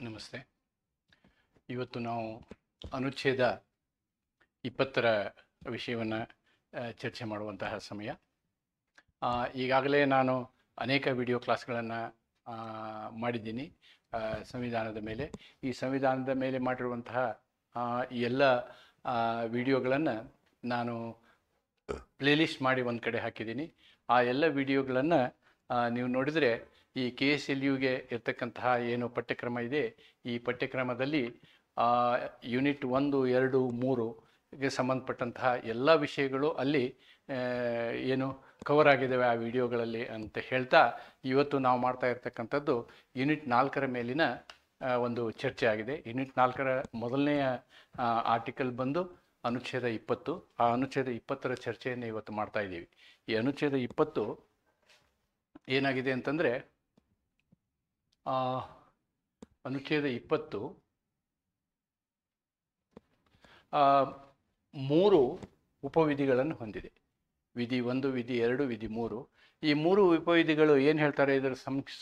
ನಮಸ್ತೆ. ಇವತ್ತು ನಾವು ಅನುಚ್ಛೇದ 20ರ ವಿಷಯವನ್ನು ಚರ್ಚೆ ಮಾಡುವಂತಹ ಸಮಯ. ಈಗಾಗಲೇ ನಾನು ಅನೇಕ ವಿಡಿಯೋ ಕ್ಲಾಸ್ಗಳನ್ನು ಮಾಡಿದ್ದೀನಿ ಸಂವಿಧಾನದ ಮೇಲೆ. ಈ ಸಂವಿಧಾನದ ಮೇಲೆ ಮಾಡಿರುವಂತಹ ಈ ಎಲ್ಲ ವಿಡಿಯೋಗಳನ್ನು ನಾನು ಪ್ಲೇಲಿಸ್ಟ್ ಮಾಡಿ ಒಂದು ಕಡೆ ಹಾಕಿದ್ದೀನಿ. ಆ ಎಲ್ಲ ವಿಡಿಯೋಗಳನ್ನು ನೀವು ನೋಡಿದರೆ ಈ KSLUಗೆ ಇರ್ತಕ್ಕಂತಹ ಏನು ಪಠ್ಯಕ್ರಮ ಇದೆ, ಈ ಪಠ್ಯಕ್ರಮದಲ್ಲಿ ಯೂನಿಟ್ 1, 2, 3ಗೆ ಸಂಬಂಧಪಟ್ಟಂತಹ ಎಲ್ಲ ವಿಷಯಗಳು ಅಲ್ಲಿ ಏನು ಕವರ್ ಆಗಿದ್ದಾವೆ ಆ ವಿಡಿಯೋಗಳಲ್ಲಿ ಅಂತ ಹೇಳ್ತಾ, ಇವತ್ತು ನಾವು ಮಾಡ್ತಾ ಇರ್ತಕ್ಕಂಥದ್ದು ಯೂನಿಟ್ 4ರ ಮೇಲಿನ ಒಂದು ಚರ್ಚೆ ಆಗಿದೆ. ಯೂನಿಟ್ 4ರ ಮೊದಲನೆಯ ಆರ್ಟಿಕಲ್ ಬಂದು ಅನುಚ್ಛೇದ 20. ಆ ಅನುಚ್ಛೇದ 20ರ ಚರ್ಚೆಯನ್ನು ಇವತ್ತು ಮಾಡ್ತಾ ಇದ್ದೀವಿ. ಈ ಅನುಚ್ಛೇದ 20 ಏನಾಗಿದೆ ಅಂತಂದರೆ, ಅನುಚ್ಛೇದ 20 3 ಉಪವಿಧಿಗಳನ್ನು ಹೊಂದಿದೆ. ವಿಧಿ 1, ವಿಧಿ 2, ವಿಧಿ 3. ಈ 3 ಉಪವಿಧಿಗಳು ಏನು ಹೇಳ್ತಾರೆ, ಇದರ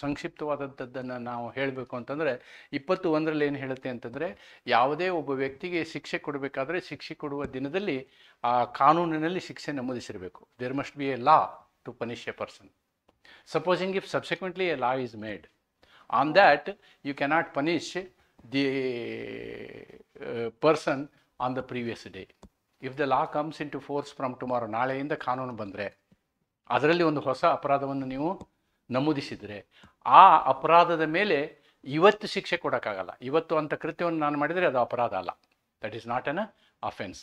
ಸಂಕ್ಷಿಪ್ತವಾದಂಥದ್ದನ್ನು ನಾವು ಹೇಳಬೇಕು ಅಂತಂದರೆ, 21ರಲ್ಲಿ ಏನು ಹೇಳುತ್ತೆ ಅಂತಂದರೆ, ಯಾವುದೇ ಒಬ್ಬ ವ್ಯಕ್ತಿಗೆ ಶಿಕ್ಷೆ ಕೊಡಬೇಕಾದ್ರೆ ಶಿಕ್ಷೆ ಕೊಡುವ ದಿನದಲ್ಲಿ ಆ ಕಾನೂನಿನಲ್ಲಿ ಶಿಕ್ಷೆ ನಮೂದಿಸಿರಬೇಕು. There must be a law to punish a person. Supposing if subsequently a law is made, on that you cannot punish the person on the previous day. If the law comes into force from tomorrow, ನಾಳೆಯಿಂದ ಕಾನೂನು ಬಂದರೆ ಅದರಲ್ಲಿ ಒಂದು ಹೊಸ ಅಪರಾಧವನ್ನು ನೀವು ನಮೂದಿಸಿದರೆ ಆ ಅಪರಾಧದ ಮೇಲೆ ಇವತ್ತು ಶಿಕ್ಷೆ ಕೊಡೋಕ್ಕಾಗಲ್ಲ. ಇವತ್ತು ಅಂಥ ಕೃತ್ಯವನ್ನು ನಾನು ಮಾಡಿದರೆ ಅದು ಅಪರಾಧ ಅಲ್ಲ. That is not an offence.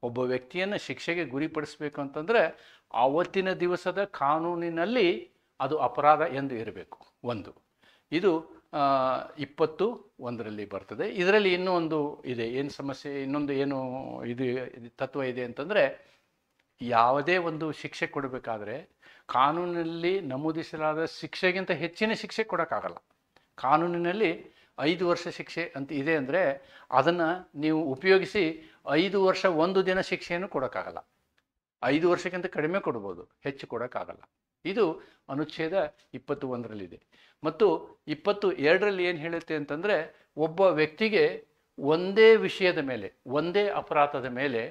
ಒಬ್ಬ ವ್ಯಕ್ತಿಯನ್ನು ಶಿಕ್ಷೆಗೆ ಗುರಿಪಡಿಸಬೇಕು ಅಂತಂದರೆ ಆವತ್ತಿನ ದಿವಸದ ಕಾನೂನಿನಲ್ಲಿ ಅದು ಅಪರಾಧ ಎಂದು ಇರಬೇಕು. ಒಂದು ಇದು 21ರಲ್ಲಿ ಬರ್ತದೆ. ಇದರಲ್ಲಿ ಇನ್ನೂ ಒಂದು ಇದೆ, ಏನು ಸಮಸ್ಯೆ, ಇನ್ನೊಂದು ಏನು ಇದು ತತ್ವ ಇದೆ ಅಂತಂದರೆ, ಯಾವುದೇ ಒಂದು ಶಿಕ್ಷೆ ಕೊಡಬೇಕಾದ್ರೆ ಕಾನೂನಿನಲ್ಲಿ ನಮೂದಿಸಲಾದ ಶಿಕ್ಷೆಗಿಂತ ಹೆಚ್ಚಿನ ಶಿಕ್ಷೆ ಕೊಡೋಕ್ಕಾಗಲ್ಲ. ಕಾನೂನಿನಲ್ಲಿ 5 ವರ್ಷ ಶಿಕ್ಷೆ ಅಂತ ಇದೆ ಅಂದರೆ ಅದನ್ನು ನೀವು ಉಪಯೋಗಿಸಿ 5 ವರ್ಷ 1 ದಿನ ಶಿಕ್ಷೆಯನ್ನು ಕೊಡೋಕ್ಕಾಗಲ್ಲ. 5 ವರ್ಷಕ್ಕಿಂತ ಕಡಿಮೆ ಕೊಡ್ಬೋದು, ಹೆಚ್ಚು ಕೊಡೋಕ್ಕಾಗಲ್ಲ. ಇದು ಅನುಚ್ಛೇದ 21ರಲ್ಲಿದೆ. ಮತ್ತು 22ರಲ್ಲಿ ಏನು ಹೇಳುತ್ತೆ ಅಂತಂದರೆ, ಒಬ್ಬ ವ್ಯಕ್ತಿಗೆ ಒಂದೇ ವಿಷಯದ ಮೇಲೆ, ಒಂದೇ ಅಪರಾಧದ ಮೇಲೆ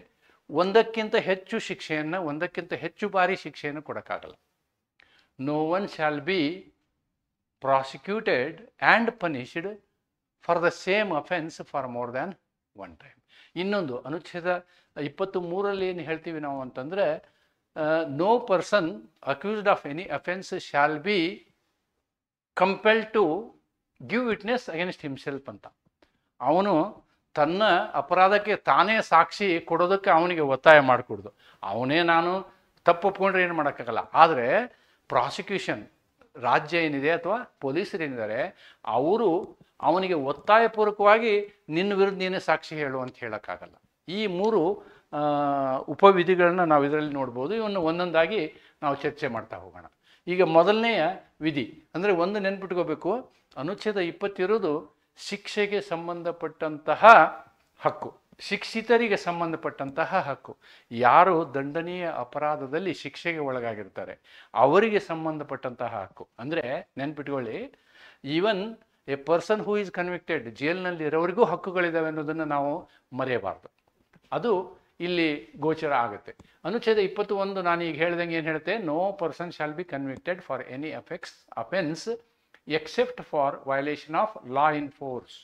ಒಂದಕ್ಕಿಂತ ಹೆಚ್ಚು ಶಿಕ್ಷೆಯನ್ನು, ಒಂದಕ್ಕಿಂತ ಹೆಚ್ಚು ಬಾರಿ ಶಿಕ್ಷೆಯನ್ನು ಕೊಡೋಕ್ಕಾಗಲ್ಲ. No one shall be prosecuted and punished for the same offence for more than one time. ಇನ್ನೊಂದು ಅನುಚ್ಛೇದ 23ರಲ್ಲಿ ಏನು ಹೇಳ್ತೀವಿ ನಾವು ಅಂತಂದರೆ, no person accused of any offence shall be compelled to give witness against himself ಅಂತ. ಅವನು ತನ್ನ ಅಪರಾಧಕ್ಕೆ ತಾನೇ ಸಾಕ್ಷಿ ಕೊಡೋದಕ್ಕೆ ಅವನಿಗೆ ಒತ್ತಾಯ ಮಾಡಿಕೊಡ್ದು. ಅವನೇ ನಾನು ತಪ್ಪು ಒಪ್ಕೊಂಡ್ರೆ ಏನು ಮಾಡೋಕ್ಕಾಗಲ್ಲ. ಆದರೆ ಪ್ರಾಸಿಕ್ಯೂಷನ್, ರಾಜ್ಯ ಏನಿದೆ ಅಥವಾ ಪೊಲೀಸರು ಏನಿದ್ದಾರೆ, ಅವರು ಅವನಿಗೆ ಒತ್ತಾಯಪೂರ್ವಕವಾಗಿ ನಿನ್ನ ವಿರುದ್ಧ ನೀನೇ ಸಾಕ್ಷಿ ಹೇಳು ಅಂತ ಹೇಳೋಕ್ಕಾಗಲ್ಲ. ಈ 3 ಉಪವಿಧಿಗಳನ್ನ ನಾವು ಇದರಲ್ಲಿ ನೋಡ್ಬೋದು. ಇವನ್ನು ಒಂದೊಂದಾಗಿ ನಾವು ಚರ್ಚೆ ಮಾಡ್ತಾ ಹೋಗೋಣ. ಈಗ ಮೊದಲನೆಯ ವಿಧಿ ಅಂದರೆ, ಒಂದು ನೆನ್ಪಿಟ್ಕೋಬೇಕು, ಅನುಚ್ಛೇದ 20 ಇರೋದು ಶಿಕ್ಷೆಗೆ ಸಂಬಂಧಪಟ್ಟಂತಹ ಹಕ್ಕು, ಶಿಕ್ಷಿತರಿಗೆ ಸಂಬಂಧಪಟ್ಟಂತಹ ಹಕ್ಕು. ಯಾರು ದಂಡನೀಯ ಅಪರಾಧದಲ್ಲಿ ಶಿಕ್ಷೆಗೆ ಒಳಗಾಗಿರ್ತಾರೆ ಅವರಿಗೆ ಸಂಬಂಧಪಟ್ಟಂತಹ ಹಕ್ಕು. ಅಂದರೆ ನೆನ್ಪಿಟ್ಕೊಳ್ಳಿ, even A person who is convicted, ಜೈಲಿನಲ್ಲಿ ಇರೋರಿಗೂ ಹಕ್ಕುಗಳಿದ್ದಾವೆ ಅನ್ನೋದನ್ನು ನಾವು ಮರೆಯಬಾರ್ದು. ಅದು ಇಲ್ಲಿ ಗೋಚರ ಆಗುತ್ತೆ. ಅನುಚ್ಛೇದ 21 ನಾನು ಈಗ ಹೇಳ್ದಂಗೆ ಏನು ಹೇಳುತ್ತೆ, no person shall be convicted for any offence except for violation of law in force.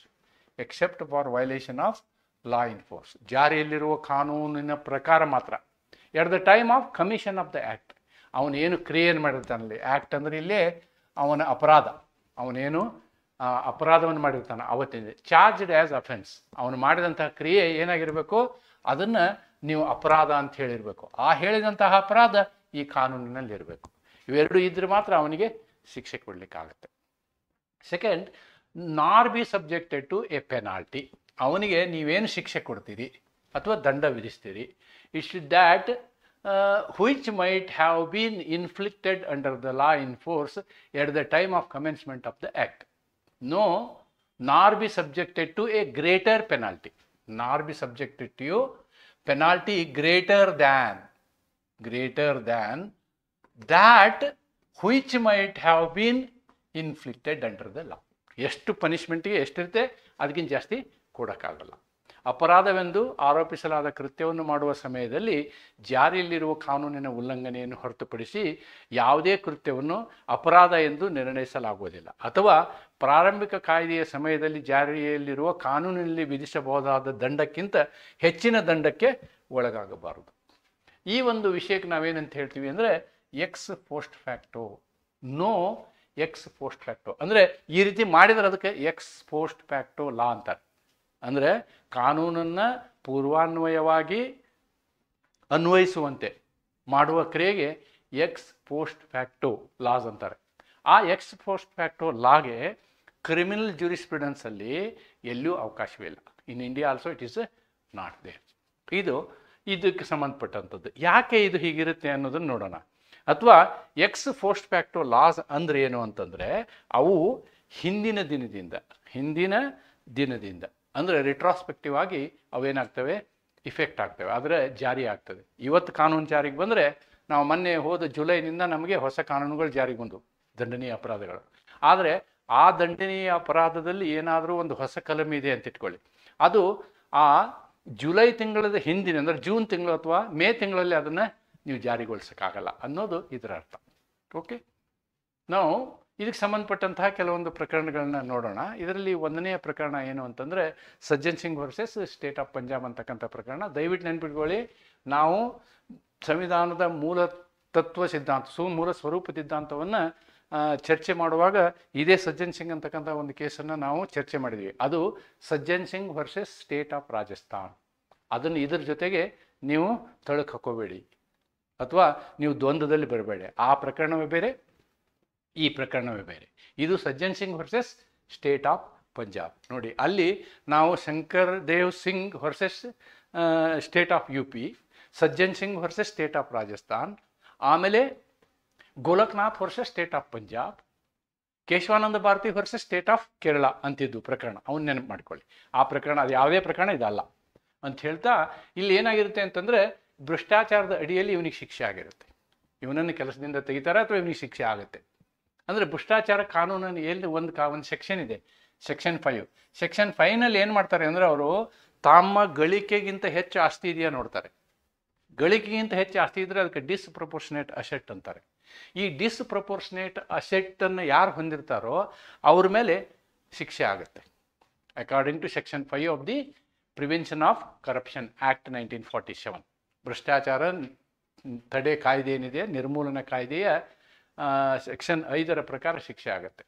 Except for violation of law in force, ಜಾರಿಯಲ್ಲಿರುವ ಕಾನೂನಿನ ಪ್ರಕಾರ ಮಾತ್ರ. At the time of commission of the act, ಅವನೇನು ಕ್ರಿಯೆಯನ್ನು ಮಾಡಿರ್ತಾನಲ್ಲಿ, ಆ್ಯಕ್ಟ್ ಅಂದರೆ ಇಲ್ಲೇ ಅವನ ಅಪರಾಧ, ಅವನೇನು ಅಪರಾಧವನ್ನು ಮಾಡಿರ್ತಾನೆ ಅವತ್ತಿನ ಚಾರ್ಜ್ಡ್ ಆ್ಯಸ್ ಅಫೆನ್ಸ್. ಅವನು ಮಾಡಿದಂತಹ ಕ್ರಿಯೆ ಏನಾಗಿರಬೇಕು, ಅದನ್ನು ನೀವು ಅಪರಾಧ ಅಂತ ಹೇಳಿರಬೇಕು. ಆ ಹೇಳಿದಂತಹ ಅಪರಾಧ ಈ ಕಾನೂನಿನಲ್ಲಿ ಇರಬೇಕು. ಇವೆರಡು ಇದ್ರೆ ಮಾತ್ರ ಅವನಿಗೆ ಶಿಕ್ಷೆ ಕೊಡಲಿಕ್ಕಾಗುತ್ತೆ. Second, nor be subjected to a penalty. ಅವನಿಗೆ ನೀವೇನು ಶಿಕ್ಷೆ ಕೊಡ್ತೀರಿ ಅಥವಾ ದಂಡ ವಿಧಿಸ್ತೀರಿ, it should that which might have been inflicted under the law in force at the time of commencement of the act. No, nor be subjected to a greater penalty. Nor be subjected to a penalty greater than that which might have been inflicted under the law. ಎಷ್ಟು ಪನಿಷ್ಮೆಂಟಿಗೆ ಎಷ್ಟಿರುತ್ತೆ ಅದಕ್ಕಿಂತ ಜಾಸ್ತಿ ಕೊಡೋಕ್ಕಾಗಲ್ಲ. ಅಪರಾಧವೆಂದು ಆರೋಪಿಸಲಾದ ಕೃತ್ಯವನ್ನು ಮಾಡುವ ಸಮಯದಲ್ಲಿ ಜಾರಿಯಲ್ಲಿರುವ ಕಾನೂನಿನ ಉಲ್ಲಂಘನೆಯನ್ನು ಹೊರತುಪಡಿಸಿ ಯಾವುದೇ ಕೃತ್ಯವನ್ನು ಅಪರಾಧ ಎಂದು ನಿರ್ಣಯಿಸಲಾಗುವುದಿಲ್ಲ, ಅಥವಾ ಪ್ರಾರಂಭಿಕ ಕಾಯ್ದೆಯ ಸಮಯದಲ್ಲಿ ಜಾರಿಯಲ್ಲಿರುವ ಕಾನೂನಿನಲ್ಲಿ ವಿಧಿಸಬಹುದಾದ ದಂಡಕ್ಕಿಂತ ಹೆಚ್ಚಿನ ದಂಡಕ್ಕೆ ಒಳಗಾಗಬಾರದು. ಈ ಒಂದು ವಿಷಯಕ್ಕೆ ನಾವೇನಂತ ಹೇಳ್ತೀವಿ ಅಂದರೆ ex post facto, no ex post facto. ಅಂದರೆ ಈ ರೀತಿ ಮಾಡಿದರೆ ಅದಕ್ಕೆ ಎಕ್ಸ್ ಪೋಸ್ಟ್ ಫ್ಯಾಕ್ಟೋ ಲಾ ಅಂತಾರೆ. ಅಂದರೆ ಕಾನೂನನ್ನು ಪೂರ್ವಾನ್ವಯವಾಗಿ ಅನ್ವಯಿಸುವಂತೆ ಮಾಡುವ ಕ್ರಿಯೆಗೆ ಎಕ್ಸ್ ಪೋಸ್ಟ್ ಫ್ಯಾಕ್ಟೋ ಲಾಸ್ ಅಂತಾರೆ. ಆ ಎಕ್ಸ್ ಪೋಸ್ಟ್ ಫ್ಯಾಕ್ಟೋ ಲಾಗೆ ಕ್ರಿಮಿನಲ್ ಜ್ಯೂರಿಸ್ಪ್ರುಡೆನ್ಸಲ್ಲಿ ಎಲ್ಲೂ ಅವಕಾಶವಿಲ್ಲ. In India also it is not there. ಇದಕ್ಕೆ ಸಂಬಂಧಪಟ್ಟಂಥದ್ದು. ಯಾಕೆ ಇದು ಹೀಗಿರುತ್ತೆ ಅನ್ನೋದನ್ನು ನೋಡೋಣ. ಅಥವಾ ಎಕ್ಸ್ ಪೋಸ್ಟ್ ಫ್ಯಾಕ್ಟೋ ಲಾಸ್ ಅಂದರೆ ಏನು ಅಂತಂದರೆ ಅವು ಹಿಂದಿನ ದಿನದಿಂದ ಅಂದರೆ ರಿಟ್ರಾಸ್ಪೆಕ್ಟಿವ್ ಆಗಿ ಅವೇನಾಗ್ತವೆ, ಇಫೆಕ್ಟ್ ಆಗ್ತವೆ, ಆದರೆ ಜಾರಿ ಆಗ್ತದೆ. ಇವತ್ತು ಕಾನೂನು ಜಾರಿಗೆ ಬಂದರೆ ನಾವು ಮೊನ್ನೆ ಹೋದ ಜುಲೈನಿಂದ ನಮಗೆ ಹೊಸ ಕಾನೂನುಗಳು ಜಾರಿಗೆ ಬಂದವು, ದಂಡನೀಯ ಅಪರಾಧಗಳು. ಆದರೆ ಆ ದಂಡನೀಯ ಅಪರಾಧದಲ್ಲಿ ಏನಾದರೂ ಒಂದು ಹೊಸ ಕಲಮಿ ಇದೆ ಅಂತ ಇಟ್ಕೊಳ್ಳಿ, ಅದು ಆ ಜುಲೈ ತಿಂಗಳದ ಹಿಂದಿನ ಅಂದರೆ ಜೂನ್ ತಿಂಗಳು ಅಥವಾ ಮೇ ತಿಂಗಳಲ್ಲಿ ಅದನ್ನು ನೀವು ಜಾರಿಗೊಳಿಸೋಕ್ಕಾಗಲ್ಲ ಅನ್ನೋದು ಇದರ ಅರ್ಥ. ಓಕೆ, ನಾವು ಇದಕ್ಕೆ ಸಂಬಂಧಪಟ್ಟಂತಹ ಕೆಲವೊಂದು ಪ್ರಕರಣಗಳನ್ನ ನೋಡೋಣ. ಇದರಲ್ಲಿ ಒಂದನೆಯ ಪ್ರಕರಣ ಏನು ಅಂತಂದರೆ Sajjan Singh versus state of Punjab ಅಂತಕ್ಕಂಥ ಪ್ರಕರಣ. ದಯವಿಟ್ಟು ನೆನ್ಪಿಟ್ಕೊಳ್ಳಿ, ನಾವು ಸಂವಿಧಾನದ ಮೂಲ ತತ್ವ ಸಿದ್ಧಾಂತ ಮೂಲ ಸ್ವರೂಪ ಸಿದ್ಧಾಂತವನ್ನು ಚರ್ಚೆ ಮಾಡುವಾಗ ಇದೇ ಸಜ್ಜನ್ ಸಿಂಗ್ ಅಂತಕ್ಕಂಥ ಒಂದು ಕೇಸನ್ನು ನಾವು ಚರ್ಚೆ ಮಾಡಿದ್ವಿ. ಅದು Sajjan Singh versus state of Rajasthan. ಅದನ್ನು ಇದ್ರ ಜೊತೆಗೆ ನೀವು ತಳಕ್ಕೆ ಹಾಕೋಬೇಡಿ ಅಥವಾ ನೀವು ದ್ವಂದ್ವದಲ್ಲಿ ಬರಬೇಡಿ. ಆ ಪ್ರಕರಣವೇ ಬೇರೆ, ಈ ಪ್ರಕರಣವೇ ಬೇರೆ. ಇದು Sajjan Singh versus state of Punjab. ನೋಡಿ, ಅಲ್ಲಿ ನಾವು Shankar Dev Singh versus state of U P, Sajjan Singh versus state of Rajasthan, ಆಮೇಲೆ Golaknath versus state of Punjab, Keshavananda Bharati versus state of Kerala ಅಂತಿದ್ದು ಪ್ರಕರಣ. ಅವನ್ನ ನೆನಪು ಮಾಡ್ಕೊಳ್ಳಿ. ಆ ಪ್ರಕರಣ ಅದು ಯಾವುದೇ ಪ್ರಕರಣ ಇದಲ್ಲ ಅಂತ ಹೇಳ್ತಾ, ಇಲ್ಲಿ ಏನಾಗಿರುತ್ತೆ ಅಂತಂದರೆ ಭ್ರಷ್ಟಾಚಾರದ ಅಡಿಯಲ್ಲಿ ಇವನಿಗೆ ಶಿಕ್ಷೆ ಆಗಿರುತ್ತೆ. ಇವನನ್ನು ಕೆಲಸದಿಂದ ತೆಗಿತಾರೆ ಅಥವಾ ಇವನಿಗೆ ಶಿಕ್ಷೆ ಆಗುತ್ತೆ. ಅಂದರೆ ಭ್ರಷ್ಟಾಚಾರ ಕಾನೂನನ್ನು ಎಲ್ಲಿ ಒಂದು ಸೆಕ್ಷನ್ ಇದೆ, ಸೆಕ್ಷನ್ 5. ಸೆಕ್ಷನ್ 5ನಲ್ಲಿ ಏನು ಮಾಡ್ತಾರೆ ಅಂದರೆ ಅವರು ತಮ್ಮ ಗಳಿಕೆಗಿಂತ ಹೆಚ್ಚು ಆಸ್ತಿ ಇದೆಯಾ ನೋಡ್ತಾರೆ. ಗಳಿಕೆಗಿಂತ ಹೆಚ್ಚು ಆಸ್ತಿ ಇದ್ದರೆ ಅದಕ್ಕೆ ಡಿಸ್ಪ್ರಪೋರ್ಷನೇಟ್ ಅಸೆಟ್ ಅಂತಾರೆ. ಈ ಡಿಸ್ಪ್ರಪೋರ್ಷನೇಟ್ ಅಸೆಟ್ಟನ್ನು ಯಾರು ಹೊಂದಿರ್ತಾರೋ ಅವ್ರ ಮೇಲೆ ಶಿಕ್ಷೆ ಆಗುತ್ತೆ. According to section 5 of the prevention of corruption act 1947, ಭ್ರಷ್ಟಾಚಾರ ತಡೆ ಕಾಯ್ದೆ ಏನಿದೆ, ನಿರ್ಮೂಲನಾ ಕಾಯ್ದೆಯ ಸೆಕ್ಷನ್ 5ರ ಪ್ರಕಾರ ಶಿಕ್ಷೆ ಆಗುತ್ತೆ.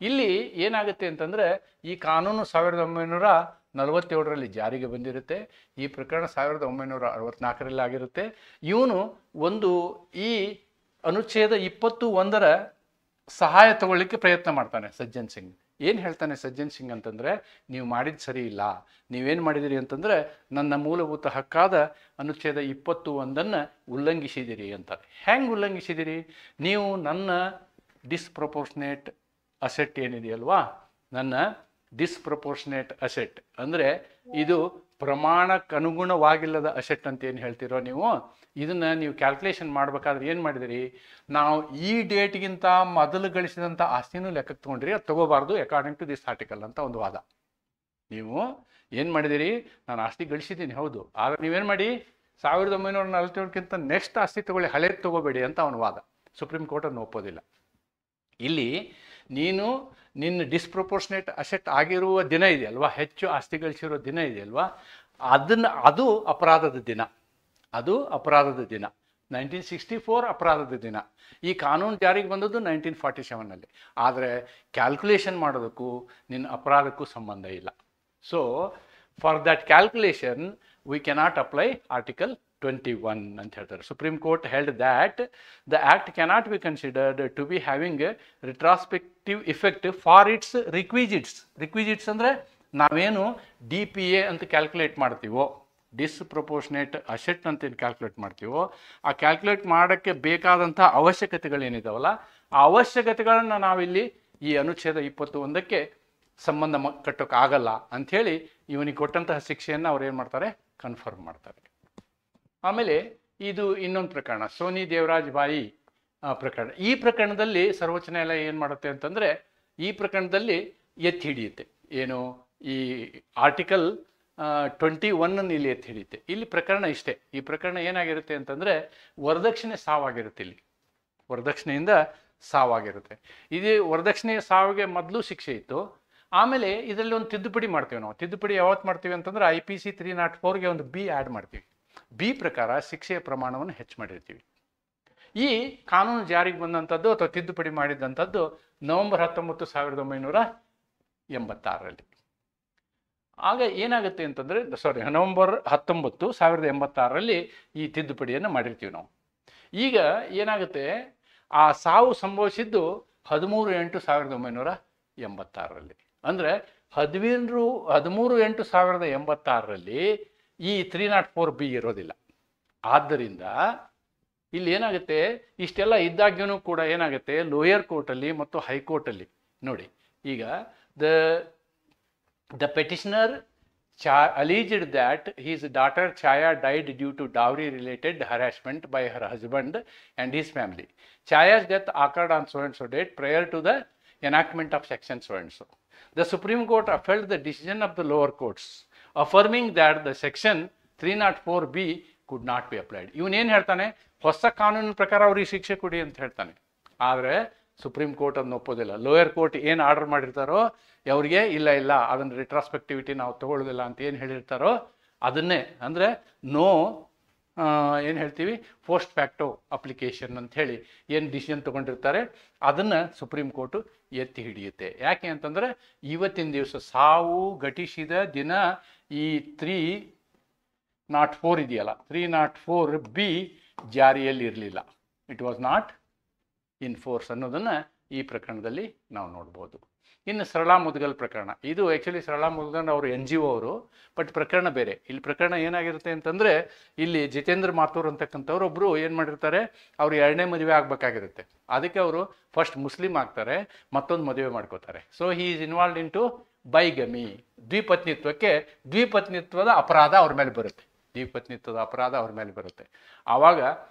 ಇಲ್ಲಿ ಏನಾಗುತ್ತೆ ಅಂತಂದರೆ ಈ ಕಾನೂನು 1947ರಲ್ಲಿ ಜಾರಿಗೆ ಬಂದಿರುತ್ತೆ. ಈ ಪ್ರಕರಣ 1964ರಲ್ಲಿ ಆಗಿರುತ್ತೆ. ಇವನು ಈ ಅನುಚ್ಛೇದ 21ರ ಸಹಾಯ ತಗೊಳ್ಳಿಕ್ಕೆ ಪ್ರಯತ್ನ ಮಾಡ್ತಾನೆ ಸಜ್ಜನ್ ಸಿಂಗ್. ಏನು ಹೇಳ್ತಾನೆ ಸಜ್ಜನ್ ಸಿಂಗ್ ಅಂತಂದರೆ, ನೀವು ಮಾಡಿದ್ದು ಸರಿ ಇಲ್ಲ, ನೀವೇನು ಮಾಡಿದಿರಿ ಅಂತಂದರೆ ನನ್ನ ಮೂಲಭೂತ ಹಕ್ಕಾದ ಅನುಚ್ಛೇದ 21ನ್ನು ಉಲ್ಲಂಘಿಸಿದಿರಿ ಅಂತಾರೆ. ಹೆಂಗೆ ಉಲ್ಲಂಘಿಸಿದಿರಿ? ನೀವು ನನ್ನ ಡಿಸ್ಪ್ರಪೋರ್ಷನೇಟ್ ಅಸೆಟ್ ಏನಿದೆಯಲ್ವಾ, ನನ್ನ ಡಿಸ್ಪ್ರಪೋರ್ಷನೇಟ್ ಅಸೆಟ್ ಅಂದರೆ ಇದು ಪ್ರಮಾಣಕ್ಕೆ ಅನುಗುಣವಾಗಿಲ್ಲದ ಅಸೆಟ್ ಅಂತ ಏನು ಹೇಳ್ತೀರೋ ನೀವು, ಇದನ್ನು ನೀವು ಕ್ಯಾಲ್ಕುಲೇಷನ್ ಮಾಡಬೇಕಾದ್ರೆ ಏನು ಮಾಡಿದಿರಿ, ನಾವು ಈ ಡೇಟ್ಗಿಂತ ಮೊದಲು ಗಳಿಸಿದಂಥ ಆಸ್ತಿನೂ ಲೆಕ್ಕಕ್ಕೆ ತೊಗೊಂಡ್ರಿ, ಅದು ತೊಗೋಬಾರ್ದು ಅಕಾರ್ಡಿಂಗ್ ಟು ದಿಸ್ ಆರ್ಟಿಕಲ್ ಅಂತ ಒಂದು ವಾದ. ನೀವು ಏನು ಮಾಡಿದಿರಿ, ನಾನು ಆಸ್ತಿ ಗಳಿಸಿದ್ದೀನಿ ಹೌದು, ಆದರೆ ನೀವೇನು ಮಾಡಿ 1947ಕ್ಕಿಂತ ನೆಕ್ಸ್ಟ್ ಆಸ್ತಿ ತೊಗೊಳ್ಳಿ, ಹಳೇದು ತೊಗೋಬೇಡಿ ಅಂತ ಅವನ ವಾದ. ಸುಪ್ರೀಂ ಕೋರ್ಟ್ ಅದನ್ನು ಒಪ್ಪೋದಿಲ್ಲ. ಇಲ್ಲಿ ನೀನು ನಿನ್ನ ಡಿಸ್ಪ್ರಪೋರ್ಷನೇಟ್ ಅಸೆಟ್ ಆಗಿರುವ ದಿನ ಇದೆಯಲ್ವಾ, ಹೆಚ್ಚು ಆಸ್ತಿ ಗಳಿಸಿರೋ ದಿನ ಇದೆಯಲ್ವಾ, ಅದು ಅಪರಾಧದ ದಿನ. ಅದು ಅಪರಾಧದ ದಿನ. 1964 ಅಪರಾಧದ ದಿನ. ಈ ಕಾನೂನು ಜಾರಿಗೆ ಬಂದದ್ದು 1947ನಲ್ಲಿ. ಆದರೆ ಕ್ಯಾಲ್ಕುಲೇಷನ್ ಮಾಡೋದಕ್ಕೂ ನಿನ್ನ ಅಪರಾಧಕ್ಕೂ ಸಂಬಂಧ ಇಲ್ಲ. So for that calculation we cannot apply article 21 ಅಂತ ಹೇಳ್ತಾರೆ. Supreme court held that the act cannot be considered to be having retrospective effect for its requisites. Requisites ಅಂದರೆ ನಾವೇನು DPA ಅಂತ ಕ್ಯಾಲ್ಕುಲೇಟ್ ಮಾಡ್ತೀವೋ, ಡಿಸ್ಪ್ರಪೋರ್ಷನೇಟ್ ಅಸೆಟ್ ಅಂತ ಏನು ಕ್ಯಾಲ್ಕುಲೇಟ್ ಮಾಡ್ತೀವೋ, ಆ ಕ್ಯಾಲ್ಕುಲೇಟ್ ಮಾಡೋಕ್ಕೆ ಬೇಕಾದಂಥ ಅವಶ್ಯಕತೆಗಳೇನಿದಾವಲ್ಲ, ಆ ಅವಶ್ಯಕತೆಗಳನ್ನು ನಾವಿಲ್ಲಿ ಈ ಅನುಚ್ಛೇದ 21ಕ್ಕೆ ಸಂಬಂಧ ಕಟ್ಟೋಕ್ಕಾಗಲ್ಲ ಅಂಥೇಳಿ ಇವನಿಗೆ ಕೊಟ್ಟಂತಹ ಶಿಕ್ಷೆಯನ್ನು ಅವ್ರು ಏನು ಮಾಡ್ತಾರೆ, ಕನ್ಫರ್ಮ್ ಮಾಡ್ತಾರೆ. ಆಮೇಲೆ ಇದು ಇನ್ನೊಂದು ಪ್ರಕರಣ, ಸೋನಿ ದೇವರಾಜ್ ಬಾಯಿ ಪ್ರಕರಣ. ಈ ಪ್ರಕರಣದಲ್ಲಿ ಸರ್ವೋಚ್ಚ ನ್ಯಾಯಾಲಯ ಏನು ಮಾಡುತ್ತೆ ಅಂತಂದರೆ, ಈ ಪ್ರಕರಣದಲ್ಲಿ ಎತ್ತಿ ಹಿಡಿಯುತ್ತೆ. ಏನು ಈ ಆರ್ಟಿಕಲ್ 21 ಇಲ್ಲಿ ಎತ್ತಿ ಹಿಡಿಯುತ್ತೆ. ಇಲ್ಲಿ ಪ್ರಕರಣ ಇಷ್ಟೇ. ಈ ಪ್ರಕರಣ ಏನಾಗಿರುತ್ತೆ ಅಂತಂದರೆ ವರದಕ್ಷಿಣೆ ಸಾವಾಗಿರುತ್ತೆ. ಇಲ್ಲಿ ವರದಕ್ಷಿಣೆಯಿಂದ ಸಾವಾಗಿರುತ್ತೆ. ಇದು ವರದಕ್ಷಿಣೆ ಸಾವಿಗೆ ಮೊದಲು ಶಿಕ್ಷೆ ಇತ್ತು. ಆಮೇಲೆ ಇದರಲ್ಲಿ ಒಂದು ತಿದ್ದುಪಡಿ ಮಾಡ್ತೀವಿ ನಾವು. ತಿದ್ದುಪಡಿ ಯಾವತ್ತು ಮಾಡ್ತೀವಿ ಅಂತಂದ್ರೆ IPC 304ಗೆ ಒಂದು ಬಿ ಆ್ಯಡ್ ಮಾಡ್ತೀವಿ. ಬಿ ಪ್ರಕಾರ ಶಿಕ್ಷೆಯ ಪ್ರಮಾಣವನ್ನು ಹೆಚ್ಚು ಮಾಡಿರ್ತೀವಿ. ಈ ಕಾನೂನು ಜಾರಿಗೆ ಬಂದಂಥದ್ದು ಅಥವಾ ತಿದ್ದುಪಡಿ ಮಾಡಿದಂಥದ್ದು ನವೆಂಬರ್ 19, 1986ರಲ್ಲಿ. ಆಗ ಏನಾಗುತ್ತೆ ಅಂತಂದರೆ ನವೆಂಬರ್ 19, 1086ರಲ್ಲಿ ಈ ತಿದ್ದುಪಡಿಯನ್ನು ಮಾಡಿರ್ತೀವಿ ನಾವು. ಈಗ ಏನಾಗುತ್ತೆ, ಆ ಸಾವು ಸಂಭವಿಸಿದ್ದು 13/8/1986ರಲ್ಲಿ. ಅಂದರೆ 13/8/1986ರಲ್ಲಿ ಈ 304B ಇರೋದಿಲ್ಲ. ಆದ್ದರಿಂದ ಇಲ್ಲಿ ಏನಾಗುತ್ತೆ, ಇಷ್ಟೆಲ್ಲ ಇದ್ದಾಗ್ಯೂ ಕೂಡ ಏನಾಗುತ್ತೆ, ಲೋಯರ್ ಕೋರ್ಟಲ್ಲಿ ಮತ್ತು ಹೈಕೋರ್ಟಲ್ಲಿ ನೋಡಿ, ಈಗ the petitioner alleged that his daughter Chaya died due to dowry related harassment by her husband and his family. Chaya's death occurred on so and so date prior to the enactment of section so and so. The Supreme Court upheld the decision of the lower courts, affirming that the section 304B could not be applied. ಇವನೇನು ಹೇಳ್ತಾನೆ, ಹೊಸ ಕಾನೂನಿನ ಪ್ರಕಾರ ಅವ್ರಿಗೆ ಶಿಕ್ಷೆ ಕೊಡಿ ಅಂತ ಹೇಳ್ತಾನೆ. ಆದರೆ ಸುಪ್ರೀಂ ಕೋರ್ಟ್ ಅದನ್ನ ಒಪ್ಪೋದಿಲ್ಲ. ಲೋಯರ್ ಕೋರ್ಟ್ ಏನು ಆರ್ಡರ್ ಮಾಡಿರ್ತಾರೋ ಅವ್ರಿಗೆ ಇಲ್ಲ ಅದನ್ನು ರಿಟ್ರಾಸ್ಪೆಕ್ಟಿವಿಟಿ ನಾವು ತಗೊಳ್ಳೋದಿಲ್ಲ ಅಂತ ಏನು ಹೇಳಿರ್ತಾರೋ ಅದನ್ನೇ, ಅಂದರೆ ನೋ ಏನು ಹೇಳ್ತೀವಿ, ಪೋಸ್ಟ್ ಫ್ಯಾಕ್ಟೋ ಅಪ್ಲಿಕೇಶನ್ ಅಂತ ಹೇಳಿ ಏನು ಡಿಸಿಷನ್ ತೊಗೊಂಡಿರ್ತಾರೆ ಅದನ್ನು ಸುಪ್ರೀಂ ಕೋರ್ಟು ಎತ್ತಿ ಹಿಡಿಯುತ್ತೆ. ಯಾಕೆ ಅಂತಂದರೆ ಇವತ್ತಿನ ದಿವಸ ಸಾವು ಘಟಿಸಿದ ದಿನ ಈ 304 ಇದೆಯಲ್ಲ, 304B ಜಾರಿಯಲ್ಲಿ ಇರಲಿಲ್ಲ. It was not in force ಅನ್ನೋದನ್ನು ಈ ಪ್ರಕರಣದಲ್ಲಿ ನಾವು ನೋಡ್ಬೋದು. ಇನ್ನು ಸರಳಾ ಮುದ್ಗಲ್ ಪ್ರಕರಣ, ಇದು ಆ್ಯಕ್ಚುಲಿ ಸರಳಾ ಮುದ್ಗಲ್ ಅವರು NGO ಅವರು, ಬಟ್ ಪ್ರಕರಣ ಬೇರೆ. ಇಲ್ಲಿ ಪ್ರಕರಣ ಏನಾಗಿರುತ್ತೆ ಅಂತಂದರೆ, ಇಲ್ಲಿ ಜಿತೇಂದ್ರ ಮಾಥೂರ್ ಅಂತಕ್ಕಂಥವ್ರು ಒಬ್ಬರು ಏನು ಮಾಡಿರ್ತಾರೆ, ಅವ್ರು 2ನೇ ಮದುವೆ ಆಗಬೇಕಾಗಿರುತ್ತೆ. ಅದಕ್ಕೆ ಅವರು ಫಸ್ಟ್ ಮುಸ್ಲಿಂ ಆಗ್ತಾರೆ, ಮತ್ತೊಂದು ಮದುವೆ ಮಾಡ್ಕೋತಾರೆ. So he is involved in to bigamy, ದ್ವಿಪತ್ನಿತ್ವದ ಅಪರಾಧ ಅವ್ರ ಮೇಲೆ ಬರುತ್ತೆ. ದ್ವಿಪತ್ನಿತ್ವದ ಅಪರಾಧ ಅವ್ರ ಮೇಲೆ ಬರುತ್ತೆ. ಆವಾಗ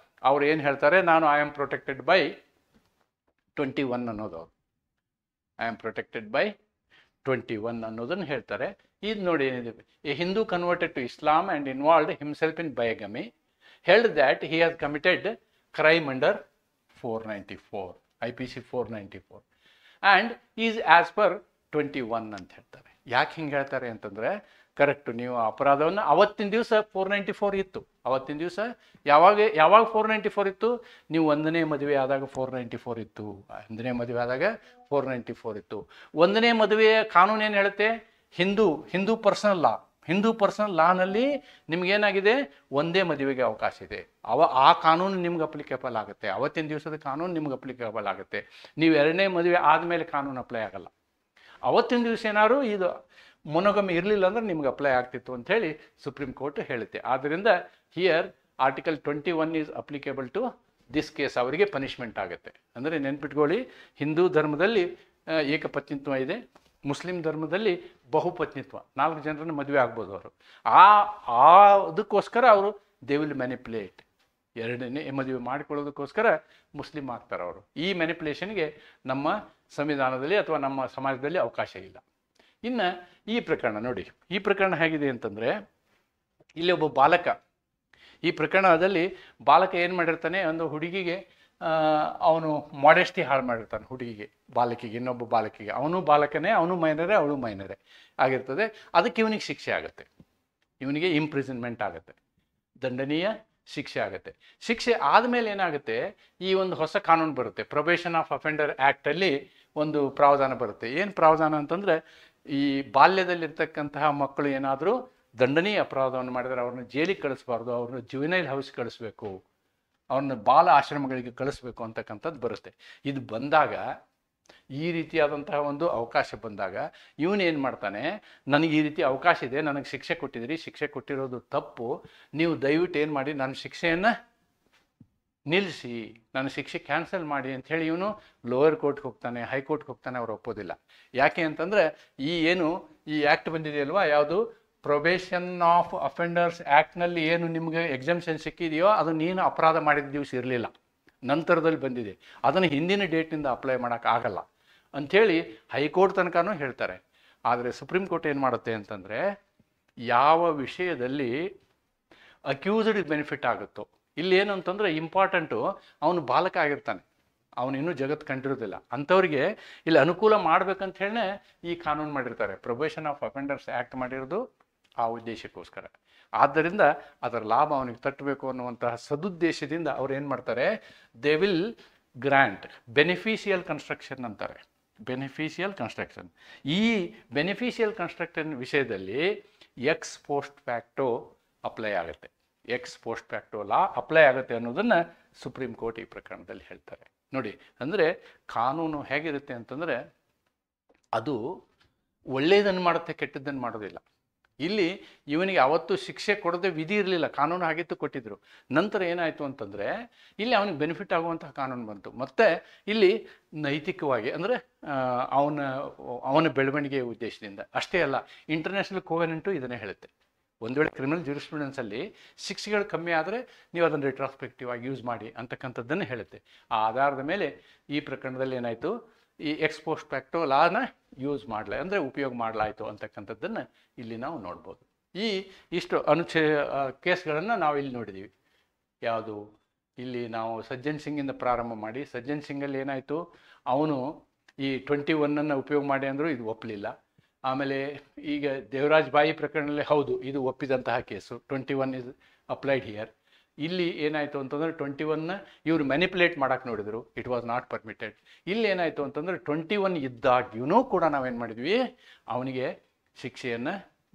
ಅವ್ರು ಏನು ಹೇಳ್ತಾರೆ, ನಾನು ಐ ಆಮ್ ಪ್ರೊಟೆಕ್ಟೆಡ್ ಬೈ 21 ಅನ್ನೋದು, ಅವರು ಐ ಆಮ್ ಪ್ರೊಟೆಕ್ಟೆಡ್ ಬೈ 21 ಅನ್ನೋದನ್ನು ಹೇಳ್ತಾರೆ. ಇದು ನೋಡಿ ಏನಿದೆ, a Hindu converted to Islam and involved himself in bigamy held that he has committed crime under 494 IPC 494 and is as per 21 ಅಂತ ಹೇಳ್ತಾರೆ. ಯಾಕೆ ಹಿಂಗೆ ಹೇಳ್ತಾರೆ ಅಂತಂದರೆ, ಕರೆಕ್ಟು, ನೀವು ಅಪರಾಧವನ್ನು ಅವತ್ತಿನ ದಿವಸ 494 ಇತ್ತು. ಅವತ್ತಿನ ದಿವಸ ಯಾವಾಗ 494 ಇತ್ತು, ನೀವು 1ನೇ ಮದುವೆ ಆದಾಗ 494 ಇತ್ತು. 1ನೇ ಮದುವೆ ಆದಾಗ 494 ಇತ್ತು. 1ನೇ ಮದುವೆಯ ಕಾನೂನು ಏನು ಹೇಳುತ್ತೆ, ಹಿಂದೂ ಪರ್ಸನಲ್ ಲಾನಲ್ಲಿ ನಿಮ್ಗೇನಾಗಿದೆ, ಒಂದೇ ಮದುವೆಗೆ ಅವಕಾಶ ಇದೆ. ಆ ಕಾನೂನು ನಿಮ್ಗೆ ಅಪ್ಲಿಕೇಬಲ್ ಆಗುತ್ತೆ. ಅವತ್ತಿನ ದಿವಸದ ಕಾನೂನು ನಿಮ್ಗೆ ಅಪ್ಲಿಕೇಬಲ್ ಆಗುತ್ತೆ. ನೀವು 2ನೇ ಮದುವೆ ಆದಮೇಲೆ ಕಾನೂನು ಅಪ್ಲೈ ಆಗಲ್ಲ. ಅವತ್ತಿನ ದಿವಸ ಏನಾದ್ರು ಇದು ಮೊನೊಗಮಿ ಇರಲಿಲ್ಲ ಅಂದ್ರೆ ನಿಮ್ಗೆ ಅಪ್ಲೈ ಆಗ್ತಿತ್ತು ಅಂತ ಹೇಳಿ ಸುಪ್ರೀಂ ಕೋರ್ಟ್ ಹೇಳುತ್ತೆ. ಆದ್ದರಿಂದ here article 21 is applicable to this case. ಅವರಿಗೆ ಪನಿಷ್ಮೆಂಟ್ ಆಗುತ್ತೆ. ಅಂದರೆ ನೆನ್ಪಿಟ್ಕೊಳ್ಳಿ, ಹಿಂದೂ ಧರ್ಮದಲ್ಲಿ ಏಕಪತ್ನಿತ್ವ ಇದೆ, ಮುಸ್ಲಿಂ ಧರ್ಮದಲ್ಲಿ ಬಹುಪತ್ನಿತ್ವ, 4 ಜನರನ್ನು ಮದುವೆ ಆಗ್ಬೋದು ಅವರು. ಅದಕ್ಕೋಸ್ಕರ ಅವರು ದೇ ವಿಲ್ ಮ್ಯಾನಿಪ್ಯುಲೇಟ್, 2ನೇ ಮದುವೆ ಮಾಡಿಕೊಳ್ಳೋದಕ್ಕೋಸ್ಕರ ಮುಸ್ಲಿಂ ಆಗ್ತಾರೆ ಅವರು. ಈ ಮ್ಯಾನಿಪ್ಯುಲೇಷನ್ಗೆ ನಮ್ಮ ಸಂವಿಧಾನದಲ್ಲಿ ಅಥವಾ ನಮ್ಮ ಸಮಾಜದಲ್ಲಿ ಅವಕಾಶ ಇಲ್ಲ. ಇನ್ನು ಈ ಪ್ರಕರಣ ನೋಡಿ, ಈ ಪ್ರಕರಣ ಹೇಗಿದೆ ಅಂತಂದರೆ, ಇಲ್ಲಿ ಒಬ್ಬ ಬಾಲಕ, ಈ ಪ್ರಕರಣದಲ್ಲಿ ಬಾಲಕ ಏನು ಮಾಡಿರ್ತಾನೆ, ಒಂದು ಹುಡುಗಿಗೆ ಅವನು ಮಾಡೆಸ್ಟಿ ಹಾಳು ಮಾಡಿರ್ತಾನೆ. ಹುಡುಗಿಗೆ, ಬಾಲಕಿಗೆ, ಇನ್ನೊಬ್ಬ ಬಾಲಕಿಗೆ, ಅವನು ಬಾಲಕನೇ, ಅವನು ಮೈನರೇ, ಅವಳು ಮೈನರೇ ಆಗಿರ್ತದೆ. ಅದಕ್ಕೆ ಇವನಿಗೆ ಶಿಕ್ಷೆ ಆಗುತ್ತೆ, ಇವನಿಗೆ ಇಂಪ್ರಿಸನ್ಮೆಂಟ್ ಆಗುತ್ತೆ, ದಂಡನೀಯ ಶಿಕ್ಷೆ ಆಗುತ್ತೆ. ಶಿಕ್ಷೆ ಆದಮೇಲೆ ಏನಾಗುತ್ತೆ, ಈ ಒಂದು ಹೊಸ ಕಾನೂನು ಬರುತ್ತೆ, ಪ್ರೊಬೇಷನ್ ಆಫ್ ಅಫೆಂಡರ್ ಆ್ಯಕ್ಟಲ್ಲಿ ಒಂದು ಪ್ರಾವಧಾನ ಬರುತ್ತೆ. ಏನು ಪ್ರಾವಧಾನ ಅಂತಂದರೆ, ಈ ಬಾಲ್ಯದಲ್ಲಿರ್ತಕ್ಕಂತಹ ಮಕ್ಕಳು ಏನಾದರೂ ದಂಡನೀಯ ಅಪರಾಧವನ್ನು ಮಾಡಿದರೆ ಅವ್ರನ್ನ ಜೈಲಿಗೆ ಕಳಿಸ್ಬಾರ್ದು, ಅವ್ರನ್ನ ಜುವೆನೈಲ್ ಹೌಸ್ ಕಳಿಸ್ಬೇಕು, ಅವ್ರನ್ನ ಬಾಲ ಆಶ್ರಮಗಳಿಗೆ ಕಳಿಸ್ಬೇಕು ಅಂತಕ್ಕಂಥದ್ದು ಬರುತ್ತೆ. ಇದು ಬಂದಾಗ, ಈ ರೀತಿಯಾದಂತಹ ಒಂದು ಅವಕಾಶ ಬಂದಾಗ ಇವನೇನು ಮಾಡ್ತಾನೆ, ನನಗೆ ಈ ರೀತಿ ಅವಕಾಶ ಇದೆ, ನನಗೆ ಶಿಕ್ಷೆ ಕೊಟ್ಟಿದ್ದೀರಿ, ಶಿಕ್ಷೆ ಕೊಟ್ಟಿರೋದು ತಪ್ಪು, ನೀವು ದಯವಿಟ್ಟು ಏನು ಮಾಡಿ ನನ್ನ ಶಿಕ್ಷೆಯನ್ನು ನಿಲ್ಲಿಸಿ, ನನ್ನ ಶಿಕ್ಷೆ ಕ್ಯಾನ್ಸಲ್ ಮಾಡಿ ಅಂಥೇಳಿ ಇವನು ಲೋಯರ್ ಕೋರ್ಟ್ಗೆ ಹೋಗ್ತಾನೆ, ಹೈಕೋರ್ಟ್ಗೆ ಹೋಗ್ತಾನೆ. ಅವ್ರು ಒಪ್ಪೋದಿಲ್ಲ. ಯಾಕೆ ಅಂತಂದರೆ, ಈ ಆ್ಯಕ್ಟ್ ಬಂದಿದೆಯಲ್ವಾ, ಯಾವುದು ಪ್ರೊಬೇಷನ್ ಆಫ್ ಅಫೆಂಡರ್ಸ್ ಆ್ಯಕ್ಟ್ನಲ್ಲಿ ಏನು ನಿಮಗೆ ಎಕ್ಸಮ್ಷನ್ ಸಿಕ್ಕಿದೆಯೋ ಅದು ನೀನು ಅಪರಾಧ ಮಾಡಿದ ದಿವಸ ಇರಲಿಲ್ಲ, ನಂತರದಲ್ಲಿ ಬಂದಿದೆ. ಅದನ್ನು ಹಿಂದಿನ ಡೇಟ್ನಿಂದ ಅಪ್ಲೈ ಮಾಡೋಕ್ಕಾಗಲ್ಲ. ಅಂಥೇಳಿ ಹೈಕೋರ್ಟ್ ತನಕನೂ ಹೇಳ್ತಾರೆ. ಆದರೆ ಸುಪ್ರೀಂ ಕೋರ್ಟ್ ಏನು ಮಾಡುತ್ತೆ ಅಂತಂದರೆ, ಯಾವ ವಿಷಯದಲ್ಲಿ ಅಕ್ಯೂಸ್ಡ್ ಬೆನಿಫಿಟ್ ಆಗುತ್ತೋ, ಇಲ್ಲಿ ಏನು ಅಂತಂದರೆ ಇಂಪಾರ್ಟೆಂಟು, ಅವನು ಬಾಲಕ ಆಗಿರ್ತಾನೆ, ಅವನು ಇನ್ನೂ ಜಗತ್ತು ಕಂಡಿರೋದಿಲ್ಲ, ಅಂಥವ್ರಿಗೆ ಇಲ್ಲಿ ಅನುಕೂಲ ಮಾಡ್ಬೇಕಂತ ಹೇಳಿ ಈ ಕಾನೂನು ಮಾಡಿರ್ತಾರೆ. ಪ್ರೊಬೇಷನ್ ಆಫ್ ಅಫೆಂಡರ್ಸ್ ಆ್ಯಕ್ಟ್ ಮಾಡಿರೋದು ಆ ಉದ್ದೇಶಕ್ಕೋಸ್ಕರ. ಆದ್ದರಿಂದ ಅದರ ಲಾಭ ಅವನಿಗೆ ತಟ್ಟಬೇಕು ಅನ್ನುವಂತಹ ಸದುದ್ದೇಶದಿಂದ ಅವ್ರು ಏನು ಮಾಡ್ತಾರೆ, they will grant beneficial construction ಅಂತಾರೆ. ಬೆನಿಫಿಷಿಯಲ್ ಕನ್ಸ್ಟ್ರಕ್ಷನ್, ಈ ಬೆನಿಫಿಷಿಯಲ್ ಕನ್ಸ್ಟ್ರಕ್ಷನ್ ವಿಷಯದಲ್ಲಿ ಎಕ್ಸ್ ಪೋಸ್ಟ್ ಫ್ಯಾಕ್ಟೋ ಅಪ್ಲೈ ಆಗುತ್ತೆ. ಎಕ್ಸ್ ಪೋಸ್ಟ್ ಫ್ಯಾಕ್ಟೋ ಲಾ ಅಪ್ಲೈ ಆಗುತ್ತೆ ಅನ್ನೋದನ್ನು ಸುಪ್ರೀಂ ಕೋರ್ಟ್ ಈ ಪ್ರಕರಣದಲ್ಲಿ ಹೇಳ್ತಾರೆ. ನೋಡಿ, ಅಂದರೆ ಕಾನೂನು ಹೇಗಿರುತ್ತೆ ಅಂತಂದರೆ, ಅದು ಒಳ್ಳೆಯದನ್ನು ಮಾಡುತ್ತೆ, ಕೆಟ್ಟದ್ದನ್ನು ಮಾಡೋದಿಲ್ಲ. ಇಲ್ಲಿ ಇವನಿಗೆ ಅವತ್ತು ಶಿಕ್ಷೆ ಕೊಡದೆ ವಿಧಿ ಇರಲಿಲ್ಲ, ಕಾನೂನು ಆಗಿತ್ತು, ಕೊಟ್ಟಿದ್ರು. ನಂತರ ಏನಾಯಿತು ಅಂತಂದರೆ, ಇಲ್ಲಿ ಅವನಿಗೆ ಬೆನಿಫಿಟ್ ಆಗುವಂತಹ ಕಾನೂನು ಬಂತು. ಮತ್ತು ಇಲ್ಲಿ ನೈತಿಕವಾಗಿ ಅಂದರೆ ಅವನ ಬೆಳವಣಿಗೆಯ ಉದ್ದೇಶದಿಂದ ಅಷ್ಟೇ ಅಲ್ಲ, ಇಂಟರ್ನ್ಯಾಷನಲ್ ಕೋವೆನೆಂಟು ಇದನ್ನೇ ಹೇಳುತ್ತೆ. ಒಂದು ವೇಳೆ ಕ್ರಿಮಿನಲ್ ಜೂರಿಸ್ಪ್ರುಡೆನ್ಸಲ್ಲಿ ಶಿಕ್ಷೆಗಳು ಕಮ್ಮಿ ಆದರೆ ನೀವು ಅದನ್ನು ರೆಟ್ರಾಸ್ಪೆಕ್ಟಿವ್ ಆಗಿ ಯೂಸ್ ಮಾಡಿ ಅಂತಕ್ಕಂಥದ್ದನ್ನು ಹೇಳುತ್ತೆ. ಆ ಆಧಾರದ ಮೇಲೆ ಈ ಪ್ರಕರಣದಲ್ಲಿ ಏನಾಯಿತು, ಈ ಎಕ್ಸ್ ಪೋಸ್ಟ್ ಫ್ಯಾಕ್ಟೋ ಲಾನ ಯೂಸ್ ಮಾಡಲ ಅಂದರೆ ಉಪಯೋಗ ಮಾಡಲಾಯಿತು ಅಂತಕ್ಕಂಥದ್ದನ್ನು ಇಲ್ಲಿ ನಾವು ನೋಡ್ಬೋದು. ಇಷ್ಟು ಕೇಸ್ಗಳನ್ನು ನಾವು ಇಲ್ಲಿ ನೋಡಿದ್ದೀವಿ. ಯಾವುದು, ಇಲ್ಲಿ ನಾವು ಸಜ್ಜನ್ ಸಿಂಗಿಂದ ಪ್ರಾರಂಭ ಮಾಡಿ, ಸಜ್ಜನ್ ಸಿಂಗಲ್ಲಿ ಏನಾಯಿತು, ಅವನು ಈ 21 ಉಪಯೋಗ ಮಾಡಿ ಅಂದರೂ ಇದು ಒಪ್ಪಲಿಲ್ಲ. ಆಮೇಲೆ ಈಗ ದೇವರಾಜ್ ಬಾಯಿ ಪ್ರಕರಣದಲ್ಲಿ ಹೌದು ಇದು ಒಪ್ಪಿದಂತಹ ಕೇಸು, 21 ಇಸ್ ಅಪ್ಲೈಡ್ ಹಿಯರ್. ಇಲ್ಲಿ ಏನಾಯಿತು ಅಂತಂದರೆ 21 ಇವರು ಮ್ಯಾನಿಪುಲೇಟ್ ಮಾಡೋಕ್ಕೆ ನೋಡಿದರು, ಇಟ್ ವಾಸ್ ನಾಟ್ ಪರ್ಮಿಟೆಡ್. ಇಲ್ಲಿ ಏನಾಯಿತು ಅಂತಂದರೆ 21 ಇದ್ದಾಗ್ಯೂ ಕೂಡ ನಾವೇನು ಮಾಡಿದ್ವಿ, ಅವನಿಗೆ ಶಿಕ್ಷೆಯನ್ನು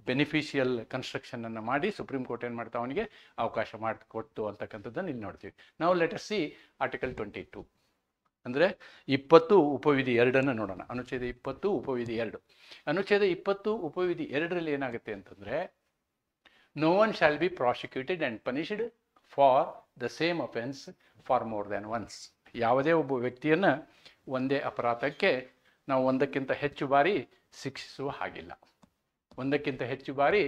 ಬೆನಿಫಿಷಿಯಲ್ ಕನ್ಸ್ಟ್ರಕ್ಷನನ್ನು ಮಾಡಿ ಸುಪ್ರೀಂ ಕೋರ್ಟ್ ಏನು ಮಾಡ್ತಾ ಅವನಿಗೆ ಅವಕಾಶ ಮಾಡಿಕೊಟ್ಟು ಅಂತಕ್ಕಂಥದ್ದನ್ನು ಇಲ್ಲಿ ನೋಡ್ತೀವಿ. ನಾವು ಲೆಟ್ ಅಸ್ ಸಿ ಆರ್ಟಿಕಲ್ 22 ಅಂದರೆ 20 ಉಪವಿಧಿ 2 ನೋಡೋಣ. ಅನುಚ್ಛೇದ 20 ಉಪವಿಧಿ 2. ಅನುಚ್ಛೇದ 20 ಉಪವಿಧಿ 2ರಲ್ಲಿ ಏನಾಗುತ್ತೆ ಅಂತಂದರೆ, no one shall be prosecuted and punished for the same offence for more than once. ಯಾವುದೇ ಒಬ್ಬ ವ್ಯಕ್ತಿಯನ್ನು ಒಂದೇ ಅಪರಾಧಕ್ಕೆ ನಾವು ಒಂದಕ್ಕಿಂತ ಹೆಚ್ಚು ಬಾರಿ ಶಿಕ್ಷಿಸುವ ಹಾಗಿಲ್ಲ, ಒಂದಕ್ಕಿಂತ ಹೆಚ್ಚು ಬಾರಿ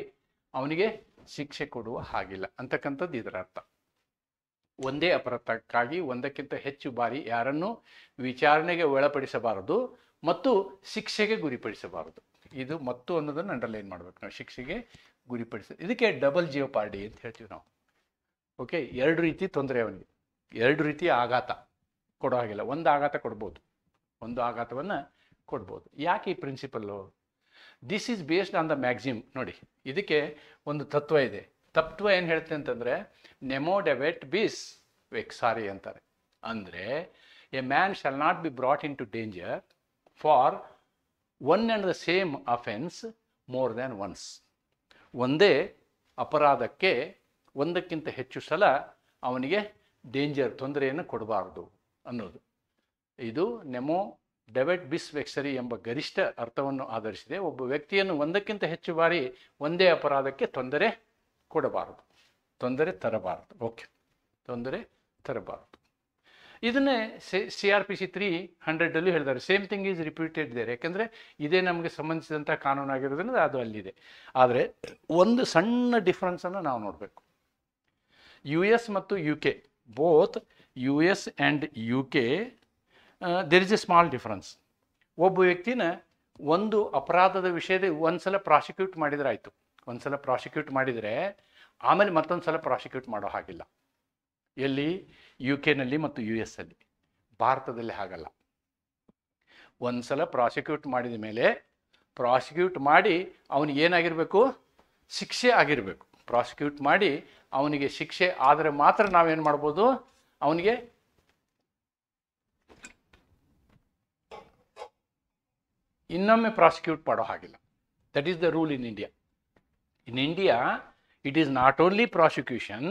ಅವನಿಗೆ ಶಿಕ್ಷೆ ಕೊಡುವ ಹಾಗಿಲ್ಲ ಅಂತಕ್ಕಂಥದ್ದು ಇದರ ಅರ್ಥ. ಒಂದೇ ಅಪರಾಧಕ್ಕಾಗಿ ಒಂದಕ್ಕಿಂತ ಹೆಚ್ಚು ಬಾರಿ ಯಾರನ್ನು ವಿಚಾರಣೆಗೆ ಒಳಪಡಿಸಬಾರದು ಮತ್ತು ಶಿಕ್ಷೆಗೆ ಗುರಿಪಡಿಸಬಾರದು. ಇದು ಮತ್ತು ಅನ್ನೋದನ್ನು ಅಂಡರ್ಲೈನ್ ಮಾಡಬೇಕು ನಾವು, ಶಿಕ್ಷೆಗೆ ಇದಕ್ಕೆ ಡಬಲ್ ಜಿಯೋಪಾರ್ಡಿ ಅಂತ ಹೇಳ್ತೀವಿ ನಾವು. ಓಕೆ, 2 ರೀತಿ ತೊಂದರೆ ಅವನಿಗೆ, 2 ರೀತಿಯ ಆಘಾತ ಕೊಡೋ ಹಾಗಿಲ್ಲ. ಒಂದು ಆಘಾತ ಕೊಡ್ಬೋದು, ಒಂದು ಆಘಾತವನ್ನು ಕೊಡ್ಬೋದು. ಯಾಕೆ ಈ principle? This is based on the maxim. ನೋಡಿ, ಇದಕ್ಕೆ ಒಂದು ತತ್ವ ಇದೆ. ತತ್ವ ಏನು ಹೇಳ್ತೆ ಅಂತಂದರೆ, ನೆಮೋ ಡೆವೆಟ್ ಬಿಸ್ ವೆಕ್ಸಾರಿ ಅಂತಾರೆ. ಅಂದರೆ a man shall not be brought into danger for one and the same offence more than once. ಒಂದೇ ಅಪರಾಧಕ್ಕೆ ಒಂದಕ್ಕಿಂತ ಹೆಚ್ಚು ಸಲ ಅವನಿಗೆ ಡೇಂಜರ್, ತೊಂದರೆಯನ್ನು ಕೊಡಬಾರ್ದು ಅನ್ನೋದು. ಇದು ನೆಮೋ ಡೆವೆಟ್ ಬಿಸ್ ವೆಕ್ಸರಿ ಎಂಬ ಗರಿಷ್ಠ ಅರ್ಥವನ್ನು ಆಧರಿಸಿದೆ. ಒಬ್ಬ ವ್ಯಕ್ತಿಯನ್ನು ಒಂದಕ್ಕಿಂತ ಹೆಚ್ಚು ಬಾರಿ ಒಂದೇ ಅಪರಾಧಕ್ಕೆ ತೊಂದರೆ ಕೊಡಬಾರದು, ತೊಂದರೆ ತರಬಾರದು. ಓಕೆ, ತೊಂದರೆ ತರಬಾರದು. ಇದನ್ನೇ CRPC 300 ಹೇಳ್ತಾರೆ. Same thing is repeated there. ಯಾಕೆಂದರೆ ಇದೇ ನಮಗೆ ಸಂಬಂಧಿಸಿದಂಥ ಕಾನೂನು ಆಗಿರೋದ್ರಿಂದ ಅದು ಅಲ್ಲಿದೆ. ಆದರೆ ಒಂದು ಸಣ್ಣ ಡಿಫ್ರೆನ್ಸನ್ನು ನಾವು ನೋಡಬೇಕು. US ಮತ್ತು UK, both US and UK, there is a small difference. ಒಬ್ಬ ವ್ಯಕ್ತಿನ ಒಂದು ಅಪರಾಧದ ವಿಷಯದ ಒಂದು ಸಲ ಪ್ರಾಸಿಕ್ಯೂಟ್ ಮಾಡಿದರೆ ಆಯಿತು. ಒಂದು ಸಲ ಪ್ರಾಸಿಕ್ಯೂಟ್ ಮಾಡಿದರೆ ಆಮೇಲೆ ಮತ್ತೊಂದು ಸಲ ಪ್ರಾಸಿಕ್ಯೂಟ್ ಮಾಡೋ ಹಾಗಿಲ್ಲ. ಎಲ್ಲಿ? UK ಮತ್ತು US ಅಲ್ಲಿ. ಭಾರತದಲ್ಲಿ ಹಾಗಲ್ಲ. ಒಂದು ಸಲ ಪ್ರಾಸಿಕ್ಯೂಟ್ ಮಾಡಿದ ಮೇಲೆ ಪ್ರಾಸಿಕ್ಯೂಟ್ ಮಾಡಿ ಅವನಿಗೆ ಏನಾಗಿರಬೇಕು? ಶಿಕ್ಷೆ ಆಗಿರಬೇಕು. ಪ್ರಾಸಿಕ್ಯೂಟ್ ಮಾಡಿ ಅವನಿಗೆ ಶಿಕ್ಷೆ ಆದರೆ ಮಾತ್ರ ನಾವೇನು ಮಾಡ್ಬೋದು, ಅವನಿಗೆ ಇನ್ನೊಮ್ಮೆ ಪ್ರಾಸಿಕ್ಯೂಟ್ ಮಾಡೋ ಹಾಗಿಲ್ಲ. That is the rule in India. In India it is not only prosecution,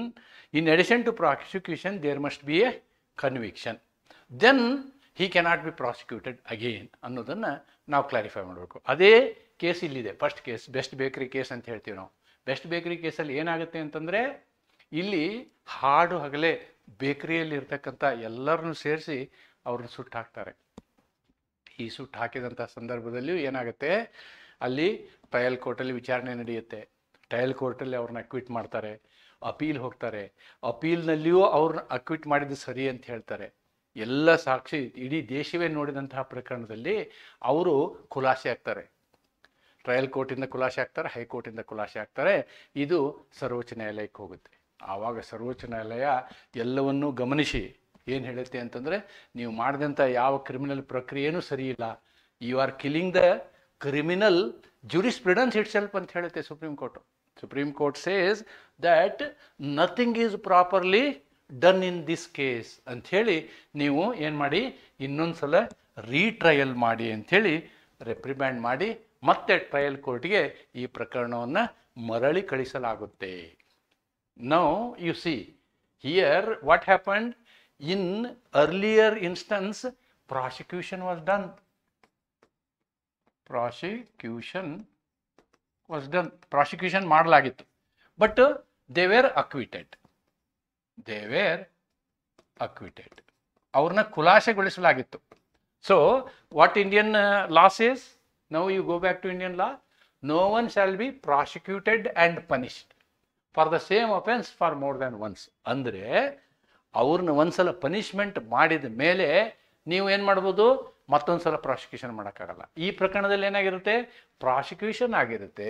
in addition to prosecution there must be a conviction, then he cannot be prosecuted again ಅನ್ನೋದನ್ನು ನಾವು ಕ್ಲಾರಿಫೈ ಮಾಡಬೇಕು. ಅದೇ ಕೇಸ್ ಇಲ್ಲಿದೆ. First case best bakery case ಅಂತ ಹೇಳ್ತೀವಿ ನಾವು. Best bakery ಕೇಸಲ್ಲಿ ಏನಾಗುತ್ತೆ ಅಂತಂದರೆ, ಇಲ್ಲಿ ಹಾಡು ಹಗಲೇ ಬೇಕರಿಯಲ್ಲಿ ಇರ್ತಕ್ಕಂಥ ಎಲ್ಲರನ್ನು ಸೇರಿಸಿ ಅವ್ರನ್ನ ಸುಟ್ಟು ಹಾಕ್ತಾರೆ. ಈ ಸುಟ್ಟು ಹಾಕಿದಂಥ ಸಂದರ್ಭದಲ್ಲಿಯೂ ಏನಾಗುತ್ತೆ, ಅಲ್ಲಿ ಟ್ರಯಲ್ ಕೋರ್ಟಲ್ಲಿ ವಿಚಾರಣೆ ನಡೆಯುತ್ತೆ. ಟ್ರಯಲ್ ಕೋರ್ಟಲ್ಲಿ ಅವ್ರನ್ನ ಅಕ್ವಿಟ್ ಮಾಡ್ತಾರೆ, ಅಪೀಲ್ ಹೋಗ್ತಾರೆ. ಅಪೀಲ್ನಲ್ಲಿಯೂ ಅವ್ರನ್ನ ಅಕ್ವಿಟ್ ಮಾಡಿದ್ದು ಸರಿ ಅಂತ ಹೇಳ್ತಾರೆ. ಎಲ್ಲ ಸಾಕ್ಷಿ ಇಡೀ ದೇಶವೇ ನೋಡಿದಂತಹ ಪ್ರಕರಣದಲ್ಲಿ ಅವರು ಖುಲಾಸೆ ಆಗ್ತಾರೆ. ಟ್ರಯಲ್ ಕೋರ್ಟಿಂದ ಖುಲಾಸೆ ಆಗ್ತಾರೆ, ಹೈಕೋರ್ಟಿಂದ ಖುಲಾಸೆ ಆಗ್ತಾರೆ. ಇದು ಸರ್ವೋಚ್ಚ ನ್ಯಾಯಾಲಯಕ್ಕೆ ಹೋಗುತ್ತೆ. ಆವಾಗ ಸರ್ವೋಚ್ಚ ನ್ಯಾಯಾಲಯ ಎಲ್ಲವನ್ನೂ ಗಮನಿಸಿ ಏನು ಹೇಳುತ್ತೆ ಅಂತಂದರೆ, ನೀವು ಮಾಡಿದಂಥ ಯಾವ ಕ್ರಿಮಿನಲ್ ಪ್ರಕ್ರಿಯೆನೂ ಸರಿ ಇಲ್ಲ, you are killing the criminal jurisprudence itself ಅಂತ ಹೇಳುತ್ತೆ supreme court. Supreme court says that nothing is properly done in this case ಅಂಥೇಳಿ ನೀವು ಏನು ಮಾಡಿ, ಇನ್ನೊಂದು ಸಲ ರೀಟ್ರಯಲ್ ಮಾಡಿ ಅಂಥೇಳಿ ರೆಪ್ರಿಮ್ಯಾಂಡ್ ಮಾಡಿ ಮತ್ತೆ ಟ್ರಯಲ್ ಕೋರ್ಟ್ಗೆ ಈ ಪ್ರಕರಣವನ್ನು ಮರಳಿ ಕಳಿಸಲಾಗುತ್ತೆ. Now you see here what happened in earlier instance prosecution was done. Prosecution ಮಾಡಲಾಗಿತ್ತು, ಬಟ್ ದೇ ವೇರ್ ಅಕ್ವಿಟೆಡ್. ಅವ್ರನ್ನ ಖುಲಾಸೆಗೊಳಿಸಲಾಗಿತ್ತು. So what Indian law says, now you go back to Indian law, no one shall be prosecuted and punished for the same offence for more than once. ಅಂದರೆ ಅವ್ರನ್ನ ಒಂದ್ಸಲ punishment ಮಾಡಿದ ಮೇಲೆ ನೀವು ಏನು ಮಾಡ್ಬೋದು, ಮತ್ತೊಂದು ಸಲ ಪ್ರಾಸಿಕ್ಯೂಷನ್ ಮಾಡೋಕ್ಕಾಗಲ್ಲ. ಈ ಪ್ರಕರಣದಲ್ಲಿ ಏನಾಗಿರುತ್ತೆ, ಪ್ರಾಸಿಕ್ಯೂಷನ್ ಆಗಿರುತ್ತೆ,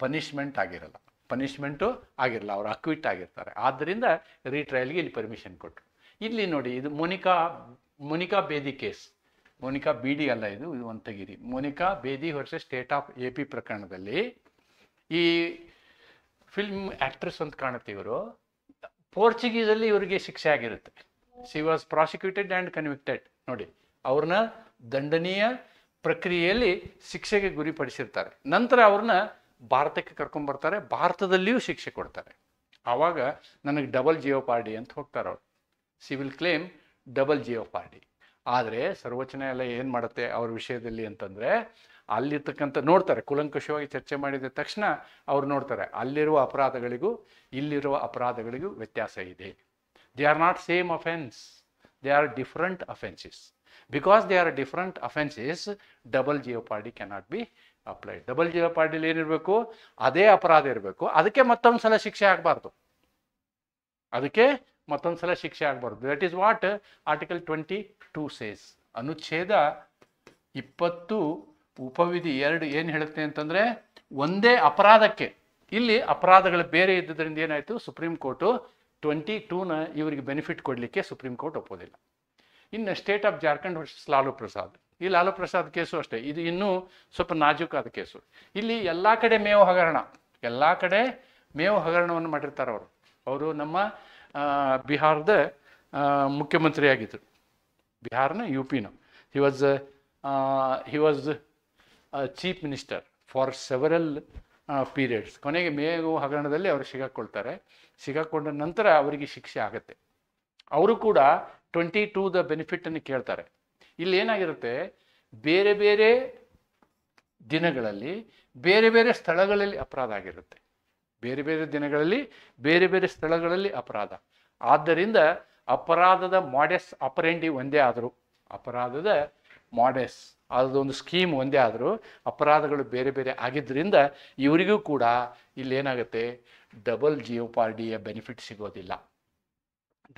ಪನಿಷ್ಮೆಂಟ್ ಆಗಿರಲ್ಲ. ಪನಿಷ್ಮೆಂಟು ಆಗಿರಲ್ಲ, ಅವರು ಅಕ್ವಿಟ್ ಆಗಿರ್ತಾರೆ. ಆದ್ದರಿಂದ ರೀಟ್ರಯಲ್ಗೆ ಇಲ್ಲಿ ಪರ್ಮಿಷನ್ ಕೊಟ್ಟರು. ಇಲ್ಲಿ ನೋಡಿ, ಇದು ಮೋನಿಕಾ ಬೇದಿ ಕೇಸ್. ಮೋನಿಕಾ ಬಿಡಿ ಅಲ್ಲ, ಇದು ಒಂದು ತೆಗೀರಿ. ಮೋನಿಕಾ ಬೇದಿ ವರ್ಸಸ್ ಸ್ಟೇಟ್ ಆಫ್ AP ಪ್ರಕರಣದಲ್ಲಿ ಈ ಫಿಲ್ಮ್ ಆ್ಯಕ್ಟ್ರೆಸ್ ಅಂತ ಕಾಣುತ್ತೆ. ಇವರು ಪೋರ್ಚುಗೀಸಲ್ಲಿ ಇವರಿಗೆ ಶಿಕ್ಷೆ ಆಗಿರುತ್ತೆ. She was prosecuted and convicted. ನೋಡಿ, ಅವ್ರನ್ನ ದಂಡನೀಯ ಪ್ರಕ್ರಿಯೆಯಲ್ಲಿ ಶಿಕ್ಷೆಗೆ ಗುರಿಪಡಿಸಿರ್ತಾರೆ. ನಂತರ ಅವ್ರನ್ನ ಭಾರತಕ್ಕೆ ಕರ್ಕೊಂಡ್ಬರ್ತಾರೆ, ಭಾರತದಲ್ಲಿಯೂ ಶಿಕ್ಷೆ ಕೊಡ್ತಾರೆ. ಆವಾಗ ನನಗೆ ಡಬಲ್ ಜಿಯೋಪಾರ್ಡಿ ಅಂತ ಹೋಗ್ತಾರೆ ಅವರು. Civil claim double jeopardy. ಆದರೆ ಸರ್ವೋಚ್ಚ ನ್ಯಾಯಾಲಯ ಏನು ಮಾಡುತ್ತೆ ಅವ್ರ ವಿಷಯದಲ್ಲಿ ಅಂತಂದರೆ, ಅಲ್ಲಿರ್ತಕ್ಕಂಥ ನೋಡ್ತಾರೆ, ಕೂಲಂಕಷವಾಗಿ ಚರ್ಚೆ ಮಾಡಿದ ತಕ್ಷಣ ಅವ್ರು ನೋಡ್ತಾರೆ, ಅಲ್ಲಿರುವ ಅಪರಾಧಗಳಿಗೂ ಇಲ್ಲಿರುವ ಅಪರಾಧಗಳಿಗೂ ವ್ಯತ್ಯಾಸ ಇದೆ. They are not same offence, they are different offences. Because they are different offences, double jeopardy cannot be applied. Double ಜಿಯೋಪಾರ್ಡಿಲಿ ಏನಿರಬೇಕು, ಅದೇ ಅಪರಾಧ ಇರಬೇಕು, ಅದಕ್ಕೆ ಮತ್ತೊಂದು ಸಲ ಶಿಕ್ಷೆ ಆಗಬಾರ್ದು. That is what article 22 says. ಅನುಚ್ಛೇದ 20 ಉಪವಿಧಿ 2 ಏನು ಹೇಳುತ್ತೆ ಅಂತಂದರೆ, ಒಂದೇ ಅಪರಾಧಕ್ಕೆ, ಇಲ್ಲಿ ಅಪರಾಧಗಳು ಬೇರೆ ಇದ್ದುದರಿಂದ ಏನಾಯಿತು, ಸುಪ್ರೀಂ ಕೋರ್ಟು 22ನ ಇವರಿಗೆ ಬೆನಿಫಿಟ್ ಕೊಡಲಿಕ್ಕೆ ಸುಪ್ರೀಂ ಕೋರ್ಟ್ ಒಪ್ಪೋದಿಲ್ಲ. ಇನ್ನು state of Jharkhand versus Lalu Prasad. ಈ ಲಾಲೂ ಪ್ರಸಾದ್ ಕೇಸು ಅಷ್ಟೇ, ಇದು ಇನ್ನೂ ಸ್ವಲ್ಪ ನಾಜೂಕಾದ ಕೇಸು. ಇಲ್ಲಿ ಎಲ್ಲ ಕಡೆ ಮೇವು ಹಗರಣವನ್ನು ಮಾಡಿರ್ತಾರೆ ಅವರು ನಮ್ಮ ಬಿಹಾರದ ಮುಖ್ಯಮಂತ್ರಿ ಆಗಿದ್ದರು. ಬಿಹಾರ್ನ UPನ he was chief minister for several periods. ಕೊನೆಗೆ ಮೇವು ಹಗರಣದಲ್ಲಿ ಅವರು ಸಿಗಾಕೊಂಡ ನಂತರ ಅವರಿಗೆ ಶಿಕ್ಷೆ ಆಗುತ್ತೆ. ಅವರು ಕೂಡ 22ದ ಬೆನಿಫಿಟನ್ನು ಕೇಳ್ತಾರೆ. ಇಲ್ಲಿ ಏನಾಗಿರುತ್ತೆ, ಬೇರೆ ಬೇರೆ ದಿನಗಳಲ್ಲಿ ಬೇರೆ ಬೇರೆ ಸ್ಥಳಗಳಲ್ಲಿ ಅಪರಾಧ ಆಗಿರುತ್ತೆ. ಬೇರೆ ಬೇರೆ ದಿನಗಳಲ್ಲಿ ಬೇರೆ ಬೇರೆ ಸ್ಥಳಗಳಲ್ಲಿ ಅಪರಾಧ. ಆದ್ದರಿಂದ ಅಪರಾಧದ ಮಾಡೆಸ್ ಆಪರೆಂಡಿ ಒಂದೇ ಆದರೂ, ಅಪರಾಧದ ಮಾಡೆಸ್ ಅದೊಂದು ಸ್ಕೀಮ್ ಒಂದೇ ಆದರೂ ಅಪರಾಧಗಳು ಬೇರೆ ಬೇರೆ ಆಗಿದ್ದರಿಂದ ಇವರಿಗೂ ಕೂಡ ಇಲ್ಲೇನಾಗುತ್ತೆ, ಡಬಲ್ ಜಿಯೋಪಾರ್ಡಿಯ ಬೆನಿಫಿಟ್ ಸಿಗೋದಿಲ್ಲ.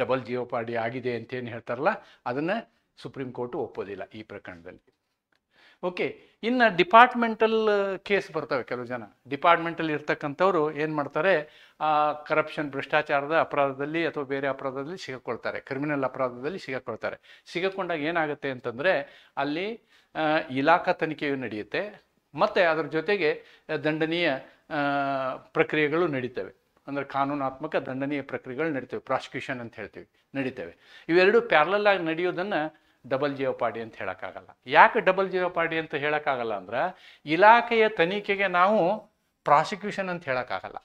ಡಬಲ್ ಜಿಯೋಪಾರ್ಡಿ ಆಗಿದೆ ಅಂತೇನು ಹೇಳ್ತಾರಲ್ಲ, ಅದನ್ನು ಸುಪ್ರೀಂ ಕೋರ್ಟು ಒಪ್ಪೋದಿಲ್ಲ ಈ ಪ್ರಕರಣದಲ್ಲಿ. ಓಕೆ, ಇನ್ನು ಡಿಪಾರ್ಟ್ಮೆಂಟಲ್ ಕೇಸ್ ಬರ್ತವೆ. ಕೆಲವು ಜನ ಡಿಪಾರ್ಟ್ಮೆಂಟಲ್ಲಿ ಇರ್ತಕ್ಕಂಥವ್ರು ಏನು ಮಾಡ್ತಾರೆ, ಕರಪ್ಷನ್ ಭ್ರಷ್ಟಾಚಾರದ ಅಪರಾಧದಲ್ಲಿ ಅಥವಾ ಬೇರೆ ಅಪರಾಧದಲ್ಲಿ ಸಿಗಾಕೊಳ್ತಾರೆ, ಕ್ರಿಮಿನಲ್ ಅಪರಾಧದಲ್ಲಿ ಸಿಗಾಕೊಂಡಾಗ ಏನಾಗುತ್ತೆ ಅಂತಂದರೆ, ಅಲ್ಲಿ ಇಲಾಖಾ ತನಿಖೆಯು ನಡೆಯುತ್ತೆ, ಮತ್ತು ಅದರ ಜೊತೆಗೆ ದಂಡನೀಯ ಪ್ರಕ್ರಿಯೆಗಳು ನಡೀತವೆ. ಅಂದರೆ ಕಾನೂನಾತ್ಮಕ ದಂಡನೀಯ ಪ್ರಕ್ರಿಯೆಗಳು ನಡೀತವೆ, ಪ್ರಾಸಿಕ್ಯೂಷನ್ ಅಂತ ಹೇಳ್ತೀವಿ, ನಡೀತವೆ. ಇವೆರಡು ಪ್ಯಾರಲಲ್ ಆಗಿ ನಡೆಯೋದನ್ನು ಡಬಲ್ ಜಿಯೋಪಾರ್ಡಿ ಅಂತ ಹೇಳೋಕ್ಕಾಗಲ್ಲ. ಯಾಕೆ ಡಬಲ್ ಜಿಯೋಪಾರ್ಡಿ ಅಂತ ಹೇಳೋಕ್ಕಾಗಲ್ಲ ಅಂದ್ರೆ, ಇಲಾಖೆಯ ತನಿಖೆಗೆ ನಾವು ಪ್ರಾಸಿಕ್ಯೂಷನ್ ಅಂತ ಹೇಳೋಕ್ಕಾಗಲ್ಲ,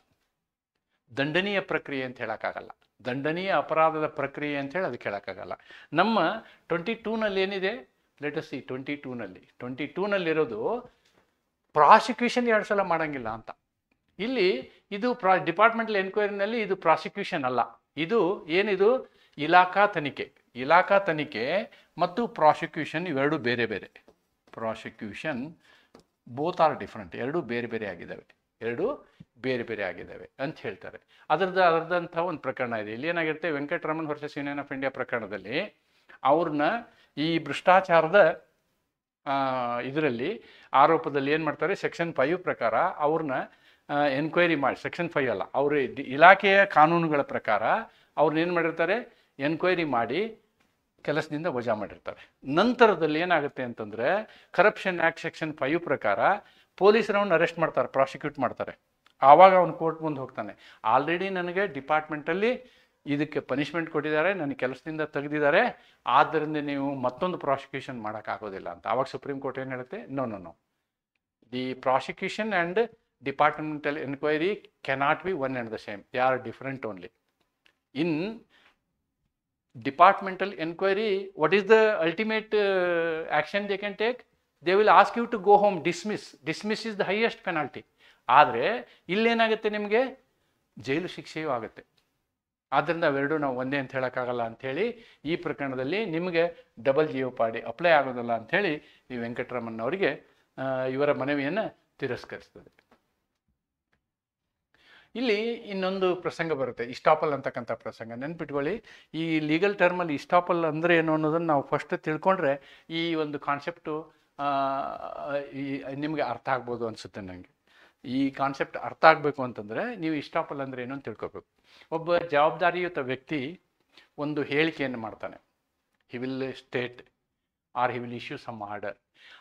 ದಂಡನೀಯ ಪ್ರಕ್ರಿಯೆ ಅಂತ ಹೇಳೋಕ್ಕಾಗಲ್ಲ, ದಂಡನೀಯ ಅಪರಾಧದ ಪ್ರಕ್ರಿಯೆ ಅಂತ ಹೇಳಿ ಅದಕ್ಕೆ ಹೇಳೋಕ್ಕಾಗಲ್ಲ. ನಮ್ಮ 22ನಲ್ಲಿ ಏನಿದೆ, ಲೆಟಸ್ ಸಿ 22ನಲ್ಲಿರೋದು ಪ್ರಾಸಿಕ್ಯೂಷನ್ 2 ಸಲ ಮಾಡೋಂಗಿಲ್ಲ ಅಂತ. ಇಲ್ಲಿ ಇದು ಡಿಪಾರ್ಟ್ಮೆಂಟಲ್ ಎನ್ಕ್ವೈರಿನಲ್ಲಿ ಇದು ಪ್ರಾಸಿಕ್ಯೂಷನ್ ಅಲ್ಲ, ಇದು ಏನಿದು ಇಲಾಖಾ ತನಿಖೆ ಮತ್ತು ಪ್ರಾಸಿಕ್ಯೂಷನ್ ಇವೆರಡು ಬೇರೆ ಬೇರೆ. ಪ್ರಾಸಿಕ್ಯೂಷನ್ ಬೋತ್ ಆರ್ ಡಿಫ್ರೆಂಟ್, ಎರಡೂ ಬೇರೆ ಬೇರೆ ಆಗಿದ್ದಾವೆ ಅಂತ ಹೇಳ್ತಾರೆ. ಅದರದಂಥ ಒಂದು ಪ್ರಕರಣ ಇದೆ. ಇಲ್ಲಿ ಏನಾಗಿರುತ್ತೆ, Venkataraman versus union of India ಪ್ರಕರಣದಲ್ಲಿ ಅವ್ರನ್ನ ಈ ಭ್ರಷ್ಟಾಚಾರದ ಇದರಲ್ಲಿ ಆರೋಪದಲ್ಲಿ ಏನು ಮಾಡ್ತಾರೆ, ಸೆಕ್ಷನ್ 5 ಪ್ರಕಾರ ಅವ್ರನ್ನ ಎನ್ಕ್ವೈರಿ ಮಾಡಿ, ಸೆಕ್ಷನ್ 5 ಅಲ್ಲ, ಅವ್ರ ಇಲಾಖೆಯ ಕಾನೂನುಗಳ ಪ್ರಕಾರ ಅವ್ರನ್ನ ಏನು ಮಾಡಿರ್ತಾರೆ, ಎನ್ಕ್ವೈರಿ ಮಾಡಿ ಕೆಲಸದಿಂದ ವಜಾ ಮಾಡಿರ್ತಾರೆ. ನಂತರದಲ್ಲಿ ಏನಾಗುತ್ತೆ ಅಂತಂದರೆ ಕರಪ್ಷನ್ ಆ್ಯಕ್ಟ್ ಸೆಕ್ಷನ್ 5 ಪ್ರಕಾರ ಪೊಲೀಸರವನ್ನ ಅರೆಸ್ಟ್ ಮಾಡ್ತಾರೆ, ಪ್ರಾಸಿಕ್ಯೂಟ್ ಮಾಡ್ತಾರೆ. ಆವಾಗ ಅವನು ಕೋರ್ಟ್ ಮುಂದೆ ಹೋಗ್ತಾನೆ, ಆಲ್ರೆಡಿ ನನಗೆ ಡಿಪಾರ್ಟ್ಮೆಂಟಲ್ಲಿ ಇದಕ್ಕೆ ಪನಿಷ್ಮೆಂಟ್ ಕೊಟ್ಟಿದ್ದಾರೆ, ನನಗೆ ಕೆಲಸದಿಂದ ತೆಗೆದಿದ್ದಾರೆ, ಆದ್ದರಿಂದ ನೀವು ಮತ್ತೊಂದು ಪ್ರಾಸಿಕ್ಯೂಷನ್ ಮಾಡೋಕ್ಕಾಗೋದಿಲ್ಲ ಅಂತ. ಆವಾಗ ಸುಪ್ರೀಂ ಕೋರ್ಟ್ ಏನು ಹೇಳುತ್ತೆ, know the prosecution and departmental enquiry cannot be one and the same, they are different only. In departmental inquiry, what is the ultimate action they can take? They will ask you to go home, dismiss is the highest penalty. ಆದರೆ ಇಲ್ಲೇನಾಗುತ್ತೆ, ನಿಮಗೆ ಜೈಲು ಶಿಕ್ಷೆಯೂ ಆಗುತ್ತೆ. ಆದ್ದರಿಂದ ಅವೆರಡು ನಾವು ಒಂದೇ ಅಂತ ಹೇಳೋಕ್ಕಾಗಲ್ಲ ಅಂಥೇಳಿ ಈ ಪ್ರಕರಣದಲ್ಲಿ ನಿಮಗೆ ಡಬಲ್ ಜೀವೋಪಾಡಿ ಅಪ್ಲೈ ಆಗೋದಿಲ್ಲ ಅಂಥೇಳಿ ಈ ವೆಂಕಟರಮಣ್ ಅವರಿಗೆ ಇವರ ಮನವಿಯನ್ನು ತಿರಸ್ಕರಿಸ್ತದೆ. ಇಲ್ಲಿ ಇನ್ನೊಂದು ಪ್ರಸಂಗ ಬರುತ್ತೆ, ಇಸ್ಟಾಪಲ್ ಅಂತಕ್ಕಂಥ ಪ್ರಸಂಗ. ನೆನ್ಪಿಟ್ಕೊಳ್ಳಿ, ಈ ಲೀಗಲ್ ಟರ್ಮಲ್ಲಿ ಇಸ್ಟಾಪಲ್ ಅಂದರೆ ಏನು ಅನ್ನೋದನ್ನು ನಾವು ಫಸ್ಟ್ ತಿಳ್ಕೊಂಡ್ರೆ ಈ ಒಂದು ಕಾನ್ಸೆಪ್ಟು ನಿಮಗೆ ಅರ್ಥ ಆಗ್ಬೋದು ಅನಿಸುತ್ತೆ ನನಗೆ. ಈ ಕಾನ್ಸೆಪ್ಟ್ ಅರ್ಥ ಆಗಬೇಕು ಅಂತಂದರೆ ನೀವು ಇಸ್ಟಾಪಲ್ ಅಂದರೆ ಏನು ಅಂತ ತಿಳ್ಕೊಬೇಕು. ಒಬ್ಬ ಜವಾಬ್ದಾರಿಯುತ ವ್ಯಕ್ತಿ ಒಂದು ಹೇಳಿಕೆಯನ್ನು ಮಾಡ್ತಾನೆ, he will state or he will issue some order.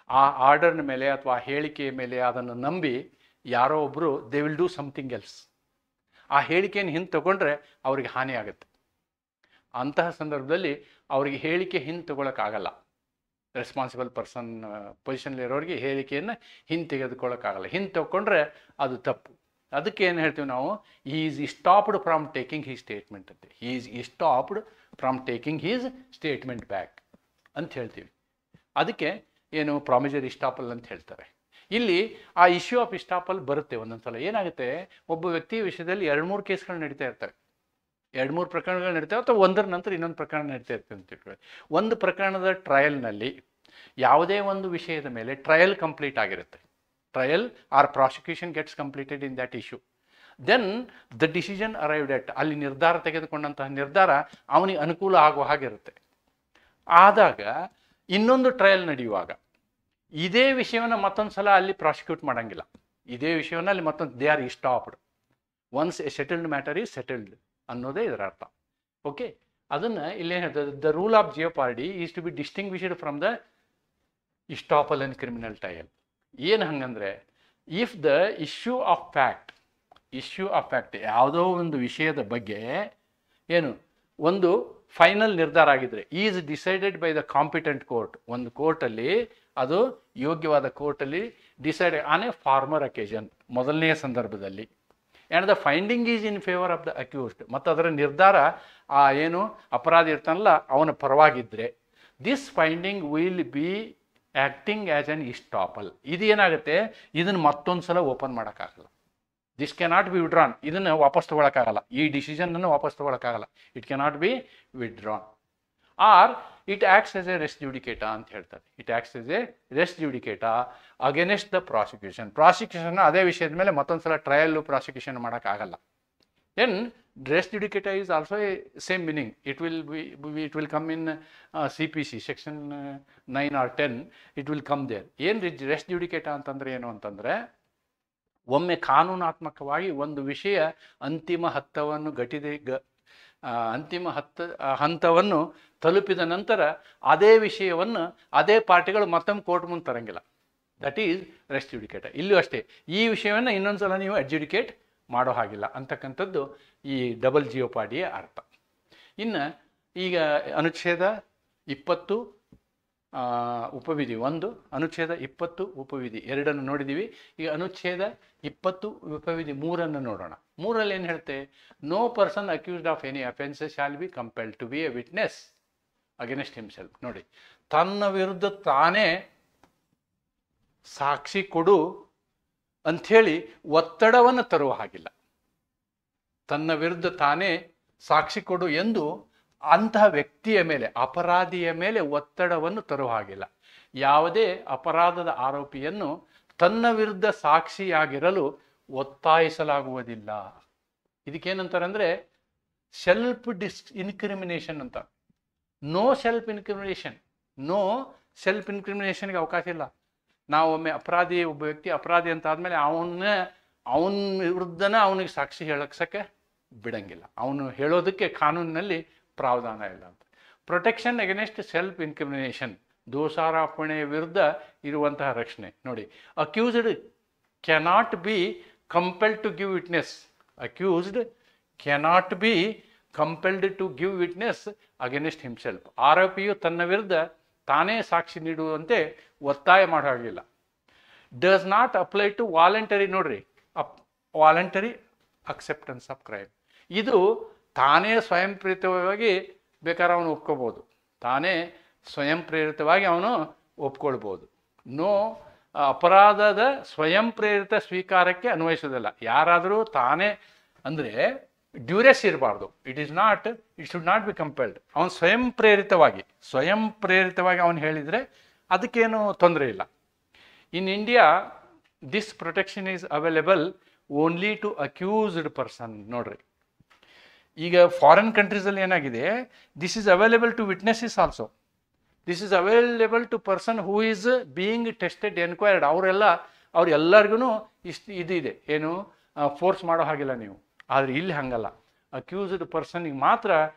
ಆ ಆರ್ಡರ್ನ ಮೇಲೆ ಅಥವಾ ಆ ಹೇಳಿಕೆಯ ಮೇಲೆ ಅದನ್ನು ನಂಬಿ ಯಾರೋ ಒಬ್ಬರು they will do something else. ಆ ಹೇಳಿಕೆಯನ್ನು ಹಿಂದೆ ತಗೊಂಡ್ರೆ ಅವ್ರಿಗೆ ಹಾನಿ ಆಗುತ್ತೆ. ಅಂತಹ ಸಂದರ್ಭದಲ್ಲಿ ಅವರಿಗೆ ಹೇಳಿಕೆ ಹಿಂದೆ ತಗೊಳಕ್ಕಾಗಲ್ಲ. ರೆಸ್ಪಾನ್ಸಿಬಲ್ ಪರ್ಸನ್ ಪೊಸಿಷನ್ಲಿರೋರಿಗೆ ಹೇಳಿಕೆಯನ್ನು ಹಿಂದೆ ತೆಗೆದುಕೊಳ್ಳೋಕ್ಕಾಗಲ್ಲ. ಹಿಂದೆ ತಗೊಂಡ್ರೆ ಅದು ತಪ್ಪು. ಅದಕ್ಕೆ ಏನು ಹೇಳ್ತೀವಿ ನಾವು, is stopped from taking his statement ಅಂತ. Is stopped from taking his statement back ಅಂತ ಹೇಳ್ತೀವಿ. ಅದಕ್ಕೆ ಏನು ಪ್ರಾಮಿಸರಿ ಇಸ್ಟಾಪಲ್ ಅಂತ ಹೇಳ್ತಾರೆ. ಇಲ್ಲಿ ಆ ಇಶ್ಯೂ ಆಫ್ ಇಸ್ಟಾಪಲ್ ಬರುತ್ತೆ ಒಂದೊಂದು ಸಲ. ಏನಾಗುತ್ತೆ, ಒಬ್ಬ ವ್ಯಕ್ತಿಯ ವಿಷಯದಲ್ಲಿ 2-3 ಕೇಸ್ಗಳು ನಡೀತಾ ಇರ್ತವೆ, 2-3 ಪ್ರಕರಣಗಳು ನಡೀತವೆ, ಅಥವಾ ಒಂದರ ನಂತರ ಇನ್ನೊಂದು ಪ್ರಕರಣ ನಡೀತಾ ಇರ್ತವೆ ಅಂತ ತಿಳ್ಕೊಳ್ಳಿ. ಒಂದು ಪ್ರಕರಣದ ಟ್ರಯಲ್ನಲ್ಲಿ ಯಾವುದೇ ಒಂದು ವಿಷಯದ ಮೇಲೆ ಟ್ರಯಲ್ ಕಂಪ್ಲೀಟ್ ಆಗಿರುತ್ತೆ, trial or prosecution gets completed in that issue, then the decision arrived at, ಅಲ್ಲಿ ನಿರ್ಧಾರ ತೆಗೆದುಕೊಂಡಂತಹ ನಿರ್ಧಾರ ಅವನಿಗೆ ಅನುಕೂಲ ಆಗುವ ಹಾಗಿರುತ್ತೆ. ಆದಾಗ ಇನ್ನೊಂದು ಟ್ರಯಲ್ ನಡೆಯುವಾಗ ಇದೇ ವಿಷಯವನ್ನು ಮತ್ತೊಂದು ಸಲ ಅಲ್ಲಿ ಪ್ರಾಸಿಕ್ಯೂಟ್ ಮಾಡೋಂಗಿಲ್ಲ. ಇದೇ ವಿಷಯವನ್ನು ಅಲ್ಲಿ ಮತ್ತೊಂದು they are stopped. Once a settled matter is settled ಅನ್ನೋದೇ ಇದರ ಅರ್ಥ. ಓಕೆ, ಅದನ್ನು ಇಲ್ಲೇ ಹೇಳ್ತದೆ, the rule of jeopardy is to be distinguished from the estoppel and criminal trial. ಏನು ಹಂಗಂದರೆ, if the issue of fact ಯಾವುದೋ ಒಂದು ವಿಷಯದ ಬಗ್ಗೆ ಏನು ಒಂದು ಫೈನಲ್ ನಿರ್ಧಾರ ಆಗಿದ್ರೆ, is decided by the competent court, ಒಂದು ಕೋರ್ಟಲ್ಲಿ ಅದು ಯೋಗ್ಯವಾದ ಕೋರ್ಟಲ್ಲಿ decide on a former occasion, ಮೊದಲನೆಯ ಸಂದರ್ಭದಲ್ಲಿ, and the finding is in favour of the accused, ಮತ್ತು ಅದರ ನಿರ್ಧಾರ ಆ ಏನು ಅಪರಾಧಿ ಇರ್ತಾನಲ್ಲ ಅವನ ಪರವಾಗಿದ್ದರೆ, this finding will be acting as an estoppel. ಇದು ಏನಾಗುತ್ತೆ, ಇದನ್ನು ಮತ್ತೊಂದು ಸಲ ಓಪನ್ ಮಾಡೋಕ್ಕಾಗಲ್ಲ. ದಿಸ್ ಕೆನಾಟ್ ಬಿ ವಿಡ್ರಾನ್, ಇದನ್ನು ವಾಪಸ್ ತೊಗೊಳಕ್ಕಾಗಲ್ಲ, ಈ ಡಿಸಿಷನನ್ನು ವಾಪಸ್ ತೊಗೊಳಕ್ಕಾಗಲ್ಲ. It cannot be withdrawn. Or it acts as a res judicata ಅಂತ ಹೇಳ್ತಾರೆ. It acts as a res judicata against the prosecution ಅದೇ ವಿಷಯದ ಮೇಲೆ ಮತ್ತೊಂದು ಸಲ ಟ್ರಯಲ್ಲು ಪ್ರಾಸಿಕ್ಯೂಷನ್ ಮಾಡೋಕ್ಕಾಗಲ್ಲ. Then res judicata is also a same meaning. It will come in CPC section 9 or 10, it will come there. ಏನು ರೆಸ್ ಜುಡಿಕೇಟ ಅಂತಂದರೆ ಏನು ಅಂತಂದರೆ, ಒಮ್ಮೆ ಕಾನೂನಾತ್ಮಕವಾಗಿ ಒಂದು ವಿಷಯ ಅಂತಿಮ ಹಂತವನ್ನು ತಲುಪಿದ ನಂತರ ಅದೇ ವಿಷಯವನ್ನು ಅದೇ ಪಾರ್ಟಿಗಳು ಮತ್ತೊಮ್ಮೆ ಕೋರ್ಟ್ ಮುಂದೆ ತರಂಗಿಲ್ಲ. ದಟ್ ಈಸ್ ರೆಸ್ ಜುಡಿಕೇಟ. ಇಲ್ಲೂ ಅಷ್ಟೇ, ಈ ವಿಷಯವನ್ನು ಇನ್ನೊಂದು ಸಲ ನೀವು ಅಡ್ಜುಡಿಕೇಟ್ ಮಾಡೋ ಹಾಗಿಲ್ಲ ಅಂತಕ್ಕಂಥದ್ದು ಈ ಡಬಲ್ ಜಿಯೋಪಾಡಿಯ ಅರ್ಥ. ಇನ್ನು ಈಗ ಅನುಚ್ಛೇದ 20 ಉಪವಿಧಿ 1, ಅನುಚ್ಛೇದ 20 ಉಪವಿಧಿ 2 ನೋಡಿದ್ದೀವಿ. ಈಗ ಅನುಚ್ಛೇದ 20 ಉಪವಿಧಿ 3 ನೋಡೋಣ. 3ರಲ್ಲಿ ಏನು ಹೇಳುತ್ತೆ, no person accused of any offence shall be compelled to be a witness against himself. ನೋಡಿ, ತನ್ನ ವಿರುದ್ಧ ತಾನೇ ಸಾಕ್ಷಿ ಕೊಡು ಅಂಥೇಳಿ ಒತ್ತಡವನ್ನು ತರುವ ಹಾಗಿಲ್ಲ. ತನ್ನ ವಿರುದ್ಧ ತಾನೇ ಸಾಕ್ಷಿ ಕೊಡು ಎಂದು ಅಂತಹ ವ್ಯಕ್ತಿಯ ಮೇಲೆ, ಅಪರಾಧಿಯ ಮೇಲೆ ಒತ್ತಡವನ್ನು ತರುವ ಹಾಗಿಲ್ಲ. ಯಾವುದೇ ಅಪರಾಧದ ಆರೋಪಿಯನ್ನು ತನ್ನ ವಿರುದ್ಧ ಸಾಕ್ಷಿಯಾಗಿರಲು ಒತ್ತಾಯಿಸಲಾಗುವುದಿಲ್ಲ. ಇದಕ್ಕೇನಂತಾರೆ ಅಂದರೆ ಸೆಲ್ಫ್ ಇನ್ಕ್ರಿಮಿನೇಷನ್ ಅಂತ. No self incrimination. No self ಇನ್ಕ್ರಿಮಿನೇಷನ್ಗೆ ಅವಕಾಶ ಇಲ್ಲ. ನಾವು ಒಮ್ಮೆ ಒಬ್ಬ ವ್ಯಕ್ತಿ ಅಪರಾಧಿ ಅಂತ ಆದಮೇಲೆ ಅವನ ವಿರುದ್ಧನ ಅವನಿಗೆ ಸಾಕ್ಷಿ ಹೇಳಕ್ಸಕ್ಕೆ ಬಿಡಂಗಿಲ್ಲ. ಅವನು ಹೇಳೋದಕ್ಕೆ ಕಾನೂನಿನಲ್ಲಿ ಪ್ರಾವಧಾನ ಇಲ್ಲ ಅಂತ. ಪ್ರೊಟೆಕ್ಷನ್ ಅಗೇನೆಸ್ಟ್ ಸೆಲ್ಫ್ ಇನ್ಕ್ರಿಮಿನೇಷನ್, ದೋಷಾರೋಪಣೆಯ ವಿರುದ್ಧ ಇರುವಂತಹ ರಕ್ಷಣೆ ನೋಡಿ. Accused cannot be compelled to give witness. Accused cannot be compelled to give witness against himself. ಆರೋಪಿಯು ತನ್ನ ವಿರುದ್ಧ ತಾನೇ ಸಾಕ್ಷಿ ನೀಡುವಂತೆ ಒತ್ತಾಯ ಮಾಡೋ ಹಾಗಿಲ್ಲ. Does not apply to voluntary. ನೋಡ್ರಿ, ವಾಲಂಟರಿ ಅಕ್ಸೆಪ್ಟೆನ್ಸ್ ಆಫ್ ಕ್ರೈಮ್. ಇದು ತಾನೇ ಸ್ವಯಂ ಪ್ರೇರಿತವಾಗಿ ಬೇಕಾದ್ರೆ ಅವನು ಒಪ್ಕೋಬೋದು, ತಾನೇ ಸ್ವಯಂ ಪ್ರೇರಿತವಾಗಿ ಅವನು ಒಪ್ಕೊಳ್ಬೋದು. ನೋ, ಅಪರಾಧದ ಸ್ವಯಂ ಪ್ರೇರಿತ ಸ್ವೀಕಾರಕ್ಕೆ ಅನ್ವಯಿಸೋದಿಲ್ಲ. ಯಾರಾದರೂ ತಾನೇ ಅಂದರೆ ಡ್ಯೂರೆಸ್ ಇರಬಾರ್ದು. It should not be compelled. ಅವನು ಸ್ವಯಂ ಪ್ರೇರಿತವಾಗಿ ಅವನು ಹೇಳಿದರೆ ಅದಕ್ಕೇನು ತೊಂದರೆ ಇಲ್ಲ. In India this protection is available only to accused person. ನೋಡ್ರಿ, ಈಗ ಫಾರಿನ್ ಕಂಟ್ರೀಸಲ್ಲಿ ಏನಾಗಿದೆ, this is available to witnesses also. This is available to person who is being tested, enquired. ಅವ್ರೆಲ್ಲರಿಗೂ ಇದೆ, ಏನು ಫೋರ್ಸ್ ಮಾಡೋ ಹಾಗಿಲ್ಲ ನೀವು. ಆದರೆ ಇಲ್ಲಿ ಹಂಗಲ್ಲ. ಅಕ್ಯೂಸ್ಡ್ ಪರ್ಸನ್ಗೆ ಮಾತ್ರ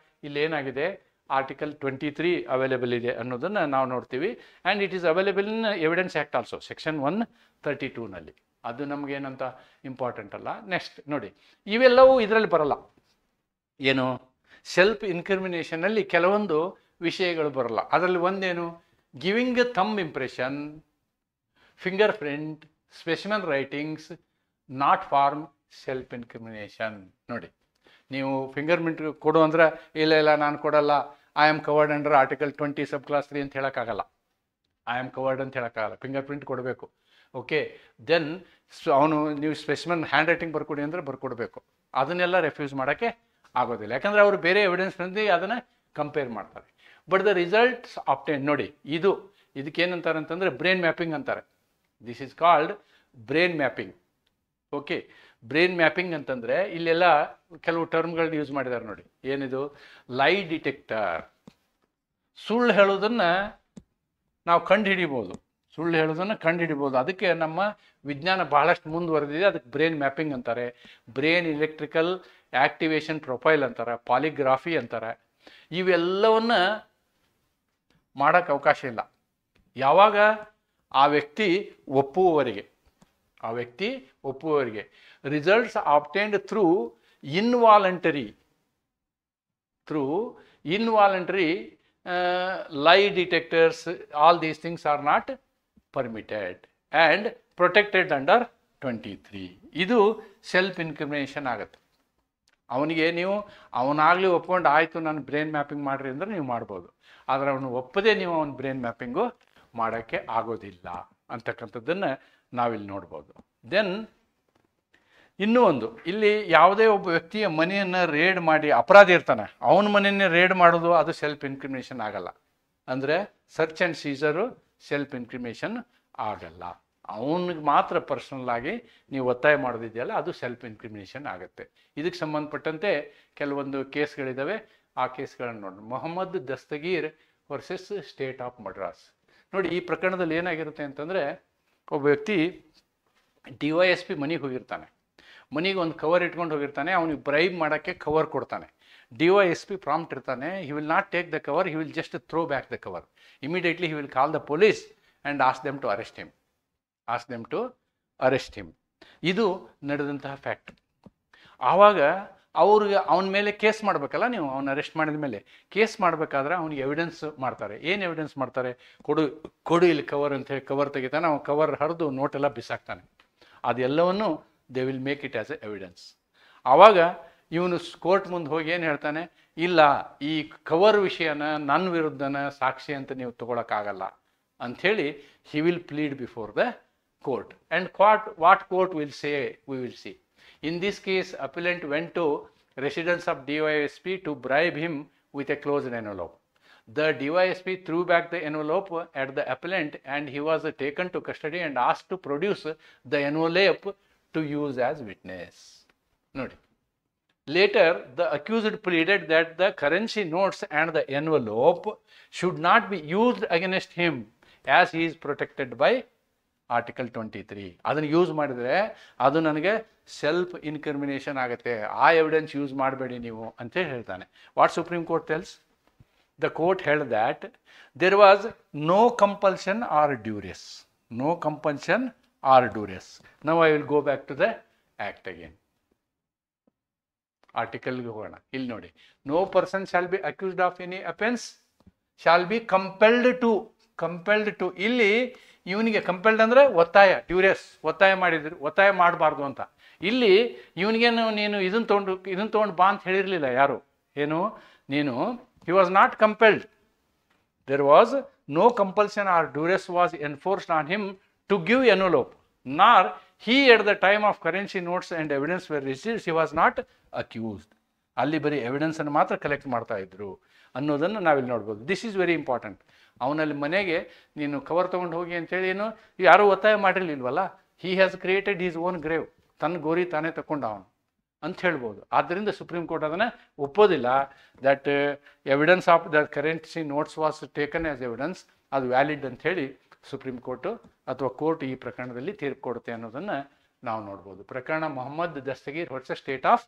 ಇಲ್ಲಿ ಏನಾಗಿದೆ, ಆರ್ಟಿಕಲ್ 23 ಅವೈಲೇಬಲ್ ಇದೆ ಅನ್ನೋದನ್ನು ನಾವು ನೋಡ್ತೀವಿ. And it is available in evidence act also, section 132ನಲ್ಲಿ. ಅದು ನಮಗೇನಂತ ಇಂಪಾರ್ಟೆಂಟ್ ಅಲ್ಲ. ನೆಕ್ಸ್ಟ್ ನೋಡಿ, ಇವೆಲ್ಲವೂ ಇದರಲ್ಲಿ ಬರಲ್ಲ. ಏನು, ಸೆಲ್ಫ್ ಇನ್ಕ್ರಿಮಿನೇಷನಲ್ಲಿ ಕೆಲವೊಂದು ವಿಷಯಗಳು ಬರಲ್ಲ. ಅದರಲ್ಲಿ ಒಂದೇನು, giving thumb impression, finger print, specimen writings not form self incrimination. ನೋಡಿ, ನೀವು ಫಿಂಗರ್ ಪ್ರಿಂಟ್ ಕೊಡು ಅಂದ್ರೆ ಇಲ್ಲ ನಾನು ಕೊಡಲ್ಲ, I am covered under article 20 sub clause 3 ಅಂತ ಹೇಳೋಕ್ಕಾಗಲ್ಲ. ಐ ಆಮ್ ಕವರ್ಡ್ ಅಂತ ಹೇಳೋಕ್ಕಾಗಲ್ಲ, ಫಿಂಗರ್ ಪ್ರಿಂಟ್ ಕೊಡಬೇಕು. ಓಕೆ, ದೆನ್ ನೀವು ಸ್ಪೆಸಿಮೆನ್ ಹ್ಯಾಂಡ್ ರೈಟಿಂಗ್ ಬರ್ಕೊಡಿ ಅಂದರೆ ಬರ್ಕೊಡ್ಬೇಕು. ಅದನ್ನೆಲ್ಲ ರೆಫ್ಯೂಸ್ ಮಾಡೋಕ್ಕೆ ಆಗೋದಿಲ್ಲ, ಯಾಕಂದರೆ ಅವರು ಬೇರೆ ಎವಿಡೆನ್ಸ್ನಲ್ಲಿ ಅದನ್ನು ಕಂಪೇರ್ ಮಾಡ್ತಾರೆ. ಬಟ್ ದ ರಿಸಲ್ಟ್ಸ್ ಆಬ್ಟೈನ್ಡ್, ನೋಡಿ ಇದಕ್ಕೇನಂತಾರೆ ಅಂತಂದರೆ ಬ್ರೈನ್ ಮ್ಯಾಪಿಂಗ್ ಅಂತಾರೆ. This is called brain mapping. Okay, brain mapping ಅಂತಂದರೆ ಇಲ್ಲೆಲ್ಲ ಕೆಲವು ಟರ್ಮ್ಗಳನ್ನ ಯೂಸ್ ಮಾಡಿದ್ದಾರೆ ನೋಡಿ. ಏನಿದು, ಲೈ ಡಿಟೆಕ್ಟರ್. ಸುಳ್ಳು ಹೇಳೋದನ್ನು ನಾವು ಕಂಡುಹಿಡಿಬೋದು, ಅದಕ್ಕೆ ನಮ್ಮ ವಿಜ್ಞಾನ ಬಹಳಷ್ಟು ಮುಂದುವರೆದಿದೆ. ಅದಕ್ಕೆ ಬ್ರೈನ್ ಮ್ಯಾಪಿಂಗ್ ಅಂತಾರೆ, ಬ್ರೈನ್ ಎಲೆಕ್ಟ್ರಿಕಲ್ ಆಕ್ಟಿವೇಶನ್ ಪ್ರೊಫೈಲ್ ಅಂತಾರೆ, ಪಾಲಿಗ್ರಾಫಿ ಅಂತಾರೆ. ಇವೆಲ್ಲವನ್ನ ಮಾಡೋಕ್ಕೆ ಅವಕಾಶ ಇಲ್ಲ ಯಾವಾಗ ಆ ವ್ಯಕ್ತಿ ಒಪ್ಪುವವರೆಗೆ. Results obtained through involuntary lie detectors, all these things are not permitted and protected under 23. ಇದು ಸೆಲ್ಫ್ ಇನ್ಕ್ರಿಮಿನೇಷನ್ ಆಗುತ್ತೆ. ಅವನಿಗೆ ನೀವು ಅವನಾಗಲಿ ಒಪ್ಕೊಂಡು ಆಯಿತು ನಾನು ಬ್ರೈನ್ ಮ್ಯಾಪಿಂಗ್ ಮಾಡಿರಿ ಅಂದರೆ ನೀವು ಮಾಡ್ಬೋದು, ಆದರೆ ಅವನು ಒಪ್ಪದೇ ನೀವು ಅವನ ಬ್ರೈನ್ ಮ್ಯಾಪಿಂಗು ಮಾಡೋಕ್ಕೆ ಆಗೋದಿಲ್ಲ ಅಂತಕ್ಕಂಥದ್ದನ್ನು ನಾವಿಲ್ಲಿ ನೋಡ್ಬೋದು. ದೆನ್ ಇನ್ನೂ ಒಂದು, ಇಲ್ಲಿ ಯಾವುದೇ ಒಬ್ಬ ವ್ಯಕ್ತಿಯ ಮನೆಯನ್ನು ರೇಡ್ ಮಾಡಿ, ಅಪರಾಧಿ ಇರ್ತಾನೆ ಅವನ ಮನೆಯನ್ನೇ ರೇಡ್ ಮಾಡೋದು ಅದು ಸೆಲ್ಫ್ ಇನ್ಕ್ರಿಮಿನೇಷನ್ ಆಗಲ್ಲ. ಅಂದರೆ ಸರ್ಚ್ ಆ್ಯಂಡ್ ಸೀಸರು ಸೆಲ್ಫ್ ಇನ್ಕ್ರಿಮಿನೇಷನ್ ಆಗಲ್ಲ. ಅವನಿಗೆ ಮಾತ್ರ ಪರ್ಸನಲ್ ಆಗಿ ನೀವು ಒತ್ತಾಯ ಮಾಡೋದಿದೆಯಲ್ಲ ಅದು ಸೆಲ್ಫ್ ಇನ್ಕ್ರಿಮಿನೇಷನ್ ಆಗುತ್ತೆ. ಇದಕ್ಕೆ ಸಂಬಂಧಪಟ್ಟಂತೆ ಕೆಲವೊಂದು ಕೇಸ್ಗಳಿದ್ದಾವೆ, ಆ ಕೇಸ್ಗಳನ್ನು ನೋಡಿ. Mohammed Dastagir versus state of Madras. ನೋಡಿ, ಈ ಪ್ರಕರಣದಲ್ಲಿ ಏನಾಗಿರುತ್ತೆ ಅಂತಂದರೆ, ಒಬ್ಬ ವ್ಯಕ್ತಿ DYSP ಮನೆಗೆ ಹೋಗಿರ್ತಾನೆ, ಮನೆಗೆ ಒಂದು ಕವರ್ ಇಟ್ಕೊಂಡು ಹೋಗಿರ್ತಾನೆ, ಅವನಿಗೆ ಬ್ರೈಬ್ ಮಾಡೋಕ್ಕೆ ಕವರ್ ಕೊಡ್ತಾನೆ. DYSP ಪ್ರಾಂಪ್ಟ್ ಇರ್ತಾನೆ, he will not take the cover, he will just throw back the cover. Immediately he will call the police and ask them to arrest him. ಇದು ನಡೆದಂತಹ ಫ್ಯಾಕ್ಟ್. ಆವಾಗ ಅವನ ಮೇಲೆ ಕೇಸ್ ಮಾಡಬೇಕಲ್ಲ, ನೀವು ಅವನ್ನ ಅರೆಸ್ಟ್ ಮಾಡಿದ ಮೇಲೆ ಕೇಸ್ ಮಾಡಬೇಕಾದ್ರೆ ಅವನಿಗೆ ಎವಿಡೆನ್ಸ್ ಮಾಡ್ತಾರೆ. ಏನು ಎವಿಡೆನ್ಸ್ ಮಾಡ್ತಾರೆ? ಕೊಡು ಇಲ್ಲಿ ಕವರ್ ಅಂತ ಹೇಳಿ ಕವರ್ ತೆಗಿತಾನೆ, ಅವನು ಕವರ್ ಹರಿದು ನೋಟೆಲ್ಲ ಬಿಸಾಕ್ತಾನೆ. ಅದೆಲ್ಲವನ್ನು they will make it as A evidence. ಆವಾಗ ಇವನು ಕೋರ್ಟ್ ಮುಂದೆ ಹೋಗಿ ಏನು ಹೇಳ್ತಾನೆ, ಇಲ್ಲ ಈ ಕವರ್ ವಿಷಯನ ನನ್ನ ವಿರುದ್ಧನ ಸಾಕ್ಷಿ ಅಂತ ನೀವು ತಗೊಳಕ್ಕಾಗಲ್ಲ ಅಂಥೇಳಿ he will plead before the court. And what court will say, we will see. In this case, appellant went to residence of DYSP to bribe him with a closed envelope. The DYSP threw back the envelope at the appellant and he was taken to custody and asked to produce the envelope to use as witness. ನೋಡಿ, Later, the accused pleaded that the currency notes and the envelope should not be used against him as he is protected by article 23. ಅದನ್ನು use ಮಾಡಿದರೆ ಅದು ನನಗೆ self incrimination ಆಗುತ್ತೆ, ಆ evidence use ಮಾಡಬೇಡಿ ನೀವು ಅಂತೇಳಿ ಹೇಳ್ತಾನೆ. What supreme court tells? The court held that there was no compulsion or duress. No compulsion or duress. Now I will go back to the act again. ಆರ್ಟಿಕಲ್ಗೆ ಹೋಗೋಣ. ಇಲ್ಲಿ ನೋಡಿ, no person shall be accused of any offence shall be compelled to. ಇಲ್ಲಿ ಇವನಿಗೆ compelled ಅಂದರೆ ಒತ್ತಾಯ, ಡ್ಯೂರೆಸ್, ಒತ್ತಾಯ ಮಾಡಿದ್ರು, ಒತ್ತಾಯ ಮಾಡಬಾರ್ದು ಅಂತ. ಇಲ್ಲಿ ಇವನಿಗೇನು ನೀನು ಇದನ್ನು ತೊಗೊಂಡು ಬಾ ಅಂತ ಹೇಳಿರಲಿಲ್ಲ ಯಾರು. ಏನು ನೀನು, he was not compelled. There was no compulsion or duress was enforced on him to give envelope, nor he at the time of currency notes and evidence were received he was not accused. ಅಲ್ಲಿ ಬರೀ ಎವಿಡೆನ್ಸನ್ನು ಮಾತ್ರ collect ಮಾಡ್ತಾ ಇದ್ರು ಅನ್ನೋದನ್ನು ನಾವಿಲ್ಲಿ ನೋಡ್ಬೋದು. This is very important. ಅವನಲ್ಲಿ ಮನೆಗೆ ನೀನು ಕವರ್ ತೊಗೊಂಡು ಹೋಗಿ ಅಂತೇಳಿ ಏನು ಯಾರೂ ಒತ್ತಾಯ ಮಾಡಿರಲಿಲ್ವಲ್ಲ. He has created his own grave. ತನ್ನ ಗೋರಿ ತಾನೇ ತಗೊಂಡ ಅವನು ಅಂತ ಹೇಳ್ಬೋದು. ಆದ್ದರಿಂದ ಸುಪ್ರೀಂ ಕೋರ್ಟ್ ಅದನ್ನು ಒಪ್ಪೋದಿಲ್ಲ. That evidence of the currency notes was taken as evidence, ಅದು ವ್ಯಾಲಿಡ್ ಅಂತ ಹೇಳಿ ಸುಪ್ರೀಂ ಕೋರ್ಟು ಅಥವಾ ಕೋರ್ಟ್ ಈ ಪ್ರಕರಣದಲ್ಲಿ ತೀರ್ಪು ಕೊಡುತ್ತೆ ಅನ್ನೋದನ್ನು ನಾವು ನೋಡ್ಬೋದು. ಪ್ರಕರಣ Mohammed Dastagir versus state of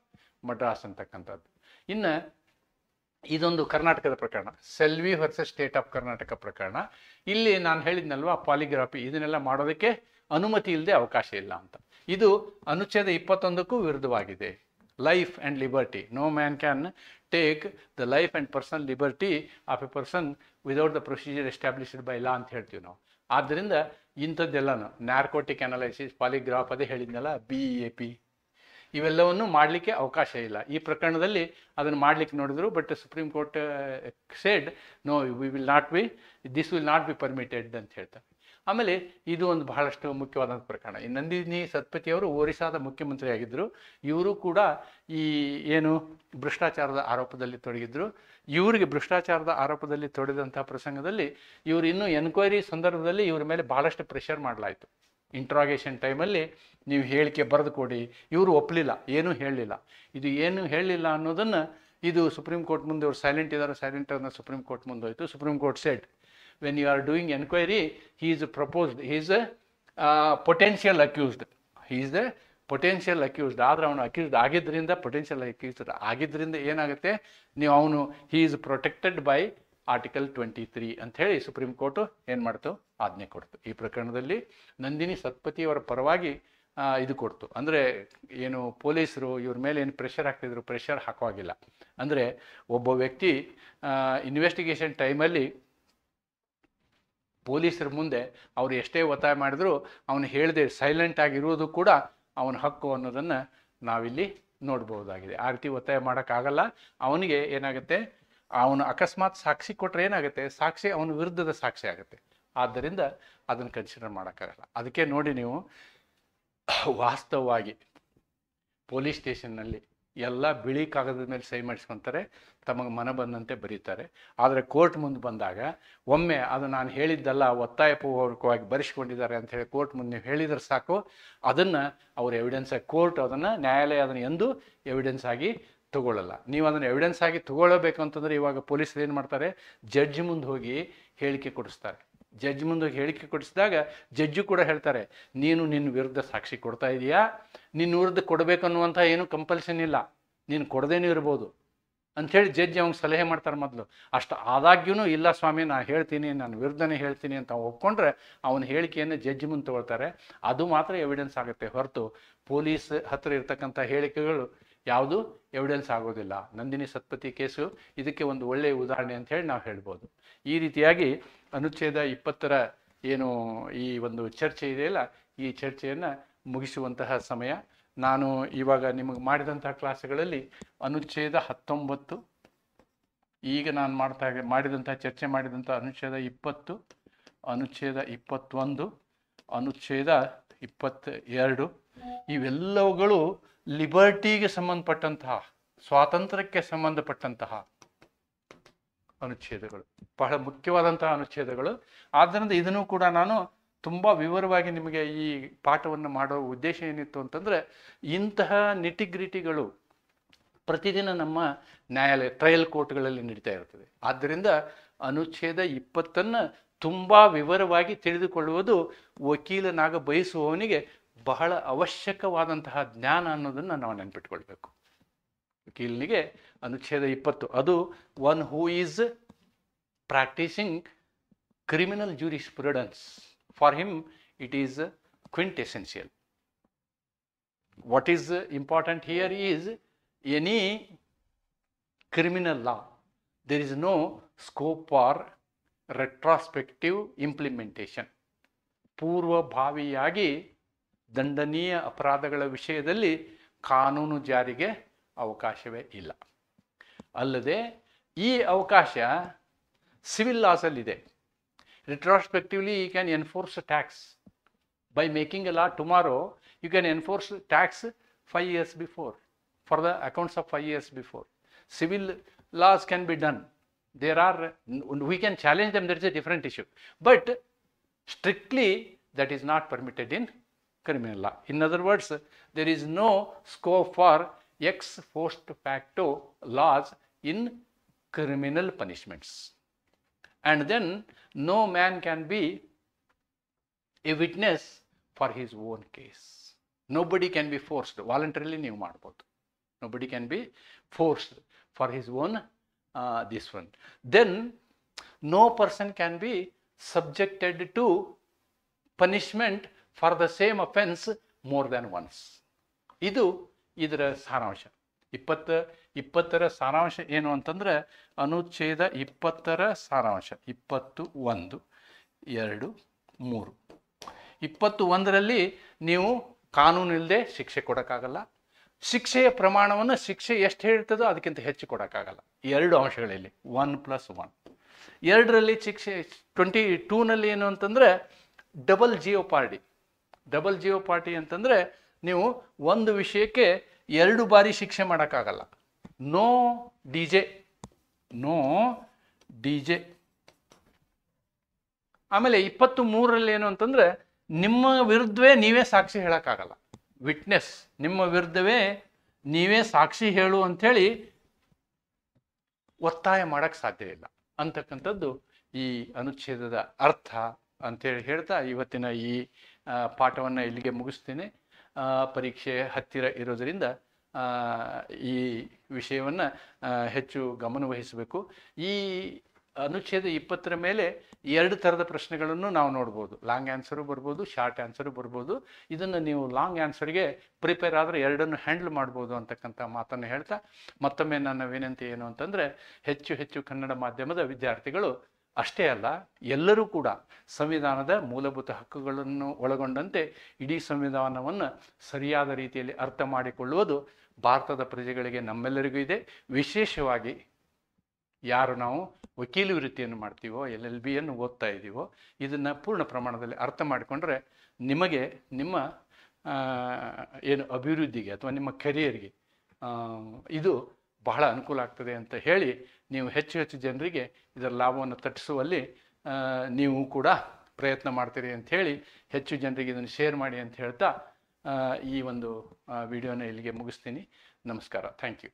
Madras ಅಂತಕ್ಕಂಥದ್ದು. ಇನ್ನು ಇದೊಂದು ಕರ್ನಾಟಕದ ಪ್ರಕರಣ, Selvi versus state of Karnataka ಪ್ರಕರಣ. ಇಲ್ಲಿ ನಾನು ಹೇಳಿದ್ನಲ್ವ, ಪಾಲಿಗ್ರಾಫಿ ಇದನ್ನೆಲ್ಲ ಮಾಡೋದಕ್ಕೆ ಅನುಮತಿ ಇಲ್ಲದೆ ಅವಕಾಶ ಇಲ್ಲ ಅಂತ. ಇದು ಅನುಚ್ಛೇದ 21ಕ್ಕೂ ವಿರುದ್ಧವಾಗಿದೆ. Life and liberty, no man can take the life and personal liberty of a person without the procedure established by law ಅಂತ ಹೇಳ್ತೀವಿ ನಾವು. ಆದ್ದರಿಂದ ಇಂಥದ್ದೆಲ್ಲನೂ ನ್ಯಾರ್ಕೋಟಿಕ್ ಅನಾಲೈಸಿಸ್, ಪಾಲಿಗ್ರಾಫ್, ಅದೇ ಹೇಳಿದ್ನಲ್ಲ, BEAP, ಇವೆಲ್ಲವನ್ನು ಮಾಡಲಿಕ್ಕೆ ಅವಕಾಶ ಇಲ್ಲ. ಈ ಪ್ರಕರಣದಲ್ಲಿ ಅದನ್ನು ಮಾಡಲಿಕ್ಕೆ ನೋಡಿದ್ರು, but supreme court said no, this will not be permitted ಅಂತ ಹೇಳ್ತಾರೆ. ಆಮೇಲೆ ಇದು ಒಂದು ಬಹಳಷ್ಟು ಮುಖ್ಯವಾದಂಥ ಪ್ರಕರಣ. ಈ ನಂದಿನಿ ಸತ್ಪತಿಯವರು ಒರಿಸ್ಸಾದ ಮುಖ್ಯಮಂತ್ರಿ ಆಗಿದ್ದರು. ಇವರು ಕೂಡ ಈ ಏನು ಭ್ರಷ್ಟಾಚಾರದ ಆರೋಪದಲ್ಲಿ ತೊಡಗಿದ್ರು. ಇವರಿಗೆ ಭ್ರಷ್ಟಾಚಾರದ ಆರೋಪದಲ್ಲಿ ತೊಡಗಿದಂಥ ಪ್ರಸಂಗದಲ್ಲಿ ಇವರು ಇನ್ನೂ ಎನ್ಕ್ವೈರಿ ಸಂದರ್ಭದಲ್ಲಿ ಇವ್ರ ಮೇಲೆ ಭಾಳಷ್ಟು ಪ್ರೆಷರ್ ಮಾಡಲಾಯಿತು. ಇಂಟ್ರಾಗೇಷನ್ ಟೈಮಲ್ಲಿ ನೀವು ಹೇಳಿಕೆ ಬರೆದು ಕೊಡಿ, ಇವರು ಒಪ್ಪಲಿಲ್ಲ, ಏನೂ ಹೇಳಲಿಲ್ಲ. ಇದು ಏನು ಹೇಳಲಿಲ್ಲ ಅನ್ನೋದನ್ನು ಇದು ಸುಪ್ರೀಂ ಕೋರ್ಟ್ ಮುಂದೆ ಅವ್ರು ಸೈಲೆಂಟ್ ಇದ್ದಾರೆ, ಸೈಲೆಂಟ್ ಅನ್ನೋ ಸುಪ್ರೀಂ ಕೋರ್ಟ್ ಮುಂದೆ ಹೋಯಿತು. Supreme court shed, when you are doing enquiry, he is proposed, he is a potential accused, he is the potential accused. ಆದರೆ ಅವನು ಅಕ್ಯೂಸ್ಡ್ ಆಗಿದ್ದರಿಂದ, ಪೊಟೆನ್ಷಿಯಲ್ ಅಕ್ಯೂಸ್ಡ್ ಆಗಿದ್ದರಿಂದ ಏನಾಗುತ್ತೆ, ನೀವು ಅವನು he is protected by article 23 ಅಂಥೇಳಿ ಸುಪ್ರೀಂ ಕೋರ್ಟು ಏನು ಮಾಡ್ತು, ಆಜ್ಞೆ ಕೊಡ್ತು. ಈ ಪ್ರಕರಣದಲ್ಲಿ ನಂದಿನಿ ಸತ್ಪತಿಯವರ ಪರವಾಗಿ ಇದು ಕೊಡ್ತು. ಅಂದರೆ ಏನು ಪೊಲೀಸರು ಇವ್ರ ಮೇಲೆ ಏನು ಪ್ರೆಷರ್ ಹಾಕ್ತಿದ್ರು, ಪ್ರೆಷರ್ ಹಾಕುವಾಗಿಲ್ಲ. ಅಂದರೆ ಒಬ್ಬ ವ್ಯಕ್ತಿ ಇನ್ವೆಸ್ಟಿಗೇಷನ್ ಟೈಮಲ್ಲಿ ಪೊಲೀಸರ ಮುಂದೆ ಅವರು ಎಷ್ಟೇ ಒತ್ತಾಯ ಮಾಡಿದ್ರು ಅವನು ಹೇಳದೆ ಸೈಲೆಂಟ್ ಆಗಿರುವುದು ಕೂಡ ಅವನ ಹಕ್ಕು ಅನ್ನೋದನ್ನು ನಾವಿಲ್ಲಿ ನೋಡ್ಬೋದಾಗಿದೆ. ಆ ರೀತಿ ಒತ್ತಾಯ ಮಾಡೋಕ್ಕಾಗಲ್ಲ. ಅವನಿಗೆ ಏನಾಗುತ್ತೆ, ಅವನು ಅಕಸ್ಮಾತ್ ಸಾಕ್ಷಿ ಕೊಟ್ಟರೆ ಏನಾಗುತ್ತೆ, ಸಾಕ್ಷಿ ಅವನ ವಿರುದ್ಧದ ಸಾಕ್ಷಿ ಆಗುತ್ತೆ. ಆದ್ದರಿಂದ ಅದನ್ನು ಕನ್ಸಿಡರ್ ಮಾಡೋಕ್ಕಾಗಲ್ಲ. ಅದಕ್ಕೆ ನೋಡಿ ನೀವು ವಾಸ್ತವವಾಗಿ ಪೊಲೀಸ್ ಸ್ಟೇಷನ್ನಲ್ಲಿ ಎಲ್ಲ ಬಿಳಿ ಕಾಗದದ ಮೇಲೆ ಸಹಿ ಮಾಡಿಸ್ಕೊತಾರೆ, ತಮಗೆ ಮನ ಬಂದಂತೆ ಬರೀತಾರೆ. ಆದರೆ ಕೋರ್ಟ್ ಮುಂದೆ ಬಂದಾಗ ಒಮ್ಮೆ ಅದು ನಾನು ಹೇಳಿದ್ದಲ್ಲ, ಒತ್ತಾಯಪೂರ್ವಕವಾಗಿ ಬರೆಸ್ಕೊಂಡಿದ್ದಾರೆ ಅಂಥೇಳಿ ಕೋರ್ಟ್ ಮುಂದೆ ನೀವು ಹೇಳಿದ್ರೆ ಸಾಕು, ಅದನ್ನು ಅವ್ರ ಎವಿಡೆನ್ಸಾಗಿ ಕೋರ್ಟ್ ಅದನ್ನು, ನ್ಯಾಯಾಲಯ ಅದನ್ನು ಎಂದೂ ಎವಿಡೆನ್ಸ್ ಆಗಿ ತಗೊಳ್ಳಲ್ಲ. ನೀವು ಅದನ್ನು ಎವಿಡೆನ್ಸ್ ಆಗಿ ತಗೊಳ್ಳಬೇಕು ಅಂತಂದರೆ ಇವಾಗ ಪೊಲೀಸರು ಏನು ಮಾಡ್ತಾರೆ, ಜಡ್ಜ್ ಮುಂದೆ ಹೋಗಿ ಹೇಳಿಕೆ ಕೊಡಿಸ್ತಾರೆ. ಜಡ್ಜ್ ಮುಂದೆ ಹೋಗಿ ಹೇಳಿಕೆ ಕೊಡಿಸಿದಾಗ ಜಡ್ಜು ಕೂಡ ಹೇಳ್ತಾರೆ, ನೀನು ನಿನ್ನ ವಿರುದ್ಧ ಸಾಕ್ಷಿ ಕೊಡ್ತಾ ಇದೆಯಾ, ನಿನ್ನ ವಿರುದ್ಧ ಕೊಡಬೇಕನ್ನುವಂಥ ಏನು ಕಂಪಲ್ಷನ್ ಇಲ್ಲ, ನೀನು ಕೊಡದೇನೂ ಇರ್ಬೋದು ಅಂಥೇಳಿ ಜಡ್ಜ್ ಅವ್ನಿಗೆ ಸಲಹೆ ಮಾಡ್ತಾರೆ ಮೊದಲು. ಅಷ್ಟು ಆದಾಗ್ಯೂ ಇಲ್ಲ ಸ್ವಾಮಿ, ನಾನು ಹೇಳ್ತೀನಿ, ನಾನು ವಿರುದ್ಧನೇ ಹೇಳ್ತೀನಿ ಅಂತ ಒಪ್ಕೊಂಡ್ರೆ ಅವನ ಹೇಳಿಕೆಯನ್ನು ಜಡ್ಜ್ ಮುಂದೆ ತಗೊಳ್ತಾರೆ. ಅದು ಮಾತ್ರ ಎವಿಡೆನ್ಸ್ ಆಗುತ್ತೆ ಹೊರತು ಪೊಲೀಸ್ ಹತ್ತಿರ ಇರ್ತಕ್ಕಂಥ ಹೇಳಿಕೆಗಳು ಯಾವುದು ಎವಿಡೆನ್ಸ್ ಆಗೋದಿಲ್ಲ. ನಂದಿನಿ ಸತ್ಪತಿ ಕೇಸು ಇದಕ್ಕೆ ಒಂದು ಒಳ್ಳೆಯ ಉದಾಹರಣೆ ಅಂತ ಹೇಳಿ ನಾವು ಹೇಳ್ಬೋದು. ಈ ರೀತಿಯಾಗಿ ಅನುಚ್ಛೇದ 20ರ ಏನು ಈ ಒಂದು ಚರ್ಚೆ ಇದೆಯಲ್ಲ, ಈ ಚರ್ಚೆಯನ್ನು ಮುಗಿಸುವಂತಹ ಸಮಯ. ನಾನು ಇವಾಗ ನಿಮಗೆ ಮಾಡಿದಂತಹ ಕ್ಲಾಸ್ಗಳಲ್ಲಿ ಅನುಚ್ಛೇದ 19, ಈಗ ನಾನು ಮಾಡಿದಂಥ ಚರ್ಚೆ ಮಾಡಿದಂಥ ಅನುಚ್ಛೇದ 20, ಅನುಚ್ಛೇದ 21, ಅನುಚ್ಛೇದ 22 ಇವೆಲ್ಲವುಗಳು ಲಿಬರ್ಟಿಗೆ ಸಂಬಂಧಪಟ್ಟಂತಹ, ಸ್ವಾತಂತ್ರ್ಯಕ್ಕೆ ಸಂಬಂಧಪಟ್ಟಂತಹ ಅನುಚ್ಛೇದಗಳು, ಬಹಳ ಮುಖ್ಯವಾದಂತಹ ಅನುಚ್ಛೇದಗಳು. ಆದ್ದರಿಂದ ಇದನ್ನು ಕೂಡ ನಾನು ತುಂಬ ವಿವರವಾಗಿ ನಿಮಗೆ ಈ ಪಾಠವನ್ನು ಮಾಡೋ ಉದ್ದೇಶ ಏನಿತ್ತು ಅಂತಂದರೆ, ಇಂತಹ ನಿಟಿಗ್ರಿಟಿಗಳು ಪ್ರತಿದಿನ ನಮ್ಮ ನ್ಯಾಯಾಲಯ ಟ್ರಯಲ್ ಕೋರ್ಟ್ಗಳಲ್ಲಿ ನಡೀತಾ ಇರ್ತದೆ. ಆದ್ದರಿಂದ ಅನುಚ್ಛೇದ 20 ತುಂಬ ವಿವರವಾಗಿ ತಿಳಿದುಕೊಳ್ಳುವುದು ವಕೀಲನಾಗ ಬಯಸುವವನಿಗೆ ಬಹಳ ಅವಶ್ಯಕವಾದಂತಹ ಜ್ಞಾನ ಅನ್ನೋದನ್ನು ನಾವು ನೆನಪಿಟ್ಕೊಳ್ಬೇಕು. ವಕೀಲನಿಗೆ ಅನುಚ್ಛೇದ 20 ಅದು one who is practising criminal jurisprudence, for him it is quintessential. What is important here is any criminal law, there is no scope for retrospective implementation. ಪೂರ್ವಭಾವಿಯಾಗಿ ದಂಡನೀಯ ಅಪರಾಧಗಳ ವಿಷಯದಲ್ಲಿ ಕಾನೂನು ಜಾರಿಗೆ ಅವಕಾಶವೇ ಇಲ್ಲ. ಅಲ್ಲದೆ ಈ ಅವಕಾಶ civil ಲಾಸಲ್ಲಿದೆ. Retrospectively you can enforce a tax. By making a law tomorrow, you can enforce tax 5 years before, for the accounts of 5 years before. Civil laws can be done. We can challenge them, that is a different issue. But strictly that is not permitted in criminal law. In other words, there is no scope for ex post facto laws in criminal punishments. And then no man can be a witness for his own case. Nobody can be forced. Voluntarily ನೀವು ಮಾಡ್ಬೋದು. Nobody can be forced for his own this one. Then no person can be subjected to punishment for the same offense more than once. ಇದು ಇದರ ಸಾರಾಂಶ. 20ರ ಸಾರಾಂಶ ಏನು ಅಂತಂದರೆ, ಅನುಚ್ಛೇದ 20ರ ಸಾರಾಂಶ 21, 2, 3. 21ರಲ್ಲಿ ನೀವು ಕಾನೂನು ಇಲ್ಲದೆ ಶಿಕ್ಷೆ ಕೊಡೋಕ್ಕಾಗಲ್ಲ. ಶಿಕ್ಷೆಯ ಪ್ರಮಾಣವನ್ನು ಶಿಕ್ಷೆ ಎಷ್ಟು ಹೇಳ್ತದೋ ಅದಕ್ಕಿಂತ ಹೆಚ್ಚು ಕೊಡೋಕ್ಕಾಗಲ್ಲ. 2 ಅಂಶಗಳಲ್ಲಿ 1+1. 2ರಲ್ಲಿ ಶಿಕ್ಷೆ 22ನಲ್ಲಿ ಏನು ಅಂತಂದರೆ ಡಬಲ್ ಜಿಯೋಪಾರ್ಡಿ. ಡಬಲ್ ಜಿಯೋಪಾರ್ಡಿ ಅಂತಂದರೆ ನೀವು ಒಂದು ವಿಷಯಕ್ಕೆ 2 ಬಾರಿ ಶಿಕ್ಷೆ ಮಾಡೋಕ್ಕಾಗಲ್ಲ. No DJ. ಆಮೇಲೆ 23ರಲ್ಲಿ ಏನು ಅಂತಂದರೆ ನಿಮ್ಮ ವಿರುದ್ಧವೇ ನೀವೇ ಸಾಕ್ಷಿ ಹೇಳೋಕ್ಕಾಗಲ್ಲ. ವಿಟ್ನೆಸ್, ನಿಮ್ಮ ವಿರುದ್ಧವೇ ನೀವೇ ಸಾಕ್ಷಿ ಹೇಳು ಅಂಥೇಳಿ ಒತ್ತಾಯ ಮಾಡೋಕ್ಕೆ ಸಾಧ್ಯ ಇಲ್ಲ ಅಂತಕ್ಕಂಥದ್ದು ಈ ಅನುಚ್ಛೇದದ ಅರ್ಥ ಅಂಥೇಳಿ ಹೇಳ್ತಾ ಇವತ್ತಿನ ಈ ಪಾಠವನ್ನು ಇಲ್ಲಿಗೆ ಮುಗಿಸ್ತೇನೆ. ಪರೀಕ್ಷೆ ಹತ್ತಿರ ಇರೋದರಿಂದ ಈ ವಿಷಯವನ್ನು ಹೆಚ್ಚು ಗಮನವಹಿಸಬೇಕು. ಈ ಅನುಚ್ಛೇದ 20ರ ಮೇಲೆ 2 ಥರದ ಪ್ರಶ್ನೆಗಳನ್ನು ನಾವು ನೋಡ್ಬೋದು. ಲಾಂಗ್ ಆನ್ಸರು ಬರ್ಬೋದು, ಶಾರ್ಟ್ ಆನ್ಸರು ಬರ್ಬೋದು. ಇದನ್ನು ನೀವು ಲಾಂಗ್ ಆನ್ಸರ್ಗೆ ಪ್ರಿಪೇರ್ ಆದರೆ 2ನ್ನು ಹ್ಯಾಂಡಲ್ ಮಾಡ್ಬೋದು ಅಂತಕ್ಕಂಥ ಮಾತನ್ನು ಹೇಳ್ತಾ, ಮತ್ತೊಮ್ಮೆ ನನ್ನ ವಿನಂತಿ ಏನು ಅಂತಂದರೆ, ಹೆಚ್ಚು ಕನ್ನಡ ಮಾಧ್ಯಮದ ವಿದ್ಯಾರ್ಥಿಗಳು ಅಷ್ಟೇ ಅಲ್ಲ, ಎಲ್ಲರೂ ಕೂಡ ಸಂವಿಧಾನದ ಮೂಲಭೂತ ಹಕ್ಕುಗಳನ್ನು ಒಳಗೊಂಡಂತೆ ಇಡೀ ಸಂವಿಧಾನವನ್ನು ಸರಿಯಾದ ರೀತಿಯಲ್ಲಿ ಅರ್ಥ ಮಾಡಿಕೊಳ್ಳುವುದು ಭಾರತದ ಪ್ರಜೆಗಳಿಗೆ ನಮ್ಮೆಲ್ಲರಿಗೂ ಇದೆ. ವಿಶೇಷವಾಗಿ ಯಾರು ನಾವು ವಕೀಲಿ ವೃತ್ತಿಯನ್ನು ಮಾಡ್ತೀವೋ, LLBಯನ್ನು ಓದ್ತಾ ಇದ್ದೀವೋ, ಇದನ್ನು ಪೂರ್ಣ ಪ್ರಮಾಣದಲ್ಲಿ ಅರ್ಥ ಮಾಡಿಕೊಂಡ್ರೆ ನಿಮಗೆ ನಿಮ್ಮ ಏನು ಅಭಿವೃದ್ಧಿಗೆ ಅಥವಾ ನಿಮ್ಮ ಕರಿಯರ್ಗೆ ಇದು ಬಹಳ ಅನುಕೂಲ ಆಗ್ತದೆ ಅಂತ ಹೇಳಿ, ನೀವು ಹೆಚ್ಚು ಜನರಿಗೆ ಇದರ ಲಾಭವನ್ನು ತಟ್ಟಿಸುವಲ್ಲಿ ನೀವು ಕೂಡ ಪ್ರಯತ್ನ ಮಾಡ್ತೀರಿ ಅಂಥೇಳಿ, ಹೆಚ್ಚು ಜನರಿಗೆ ಇದನ್ನು ಶೇರ್ ಮಾಡಿ ಅಂತ ಹೇಳ್ತಾ ಈ ಒಂದು ವಿಡಿಯೋನ ಇಲ್ಲಿಗೆ ಮುಗಿಸ್ತೀನಿ. ನಮಸ್ಕಾರ. Thank you.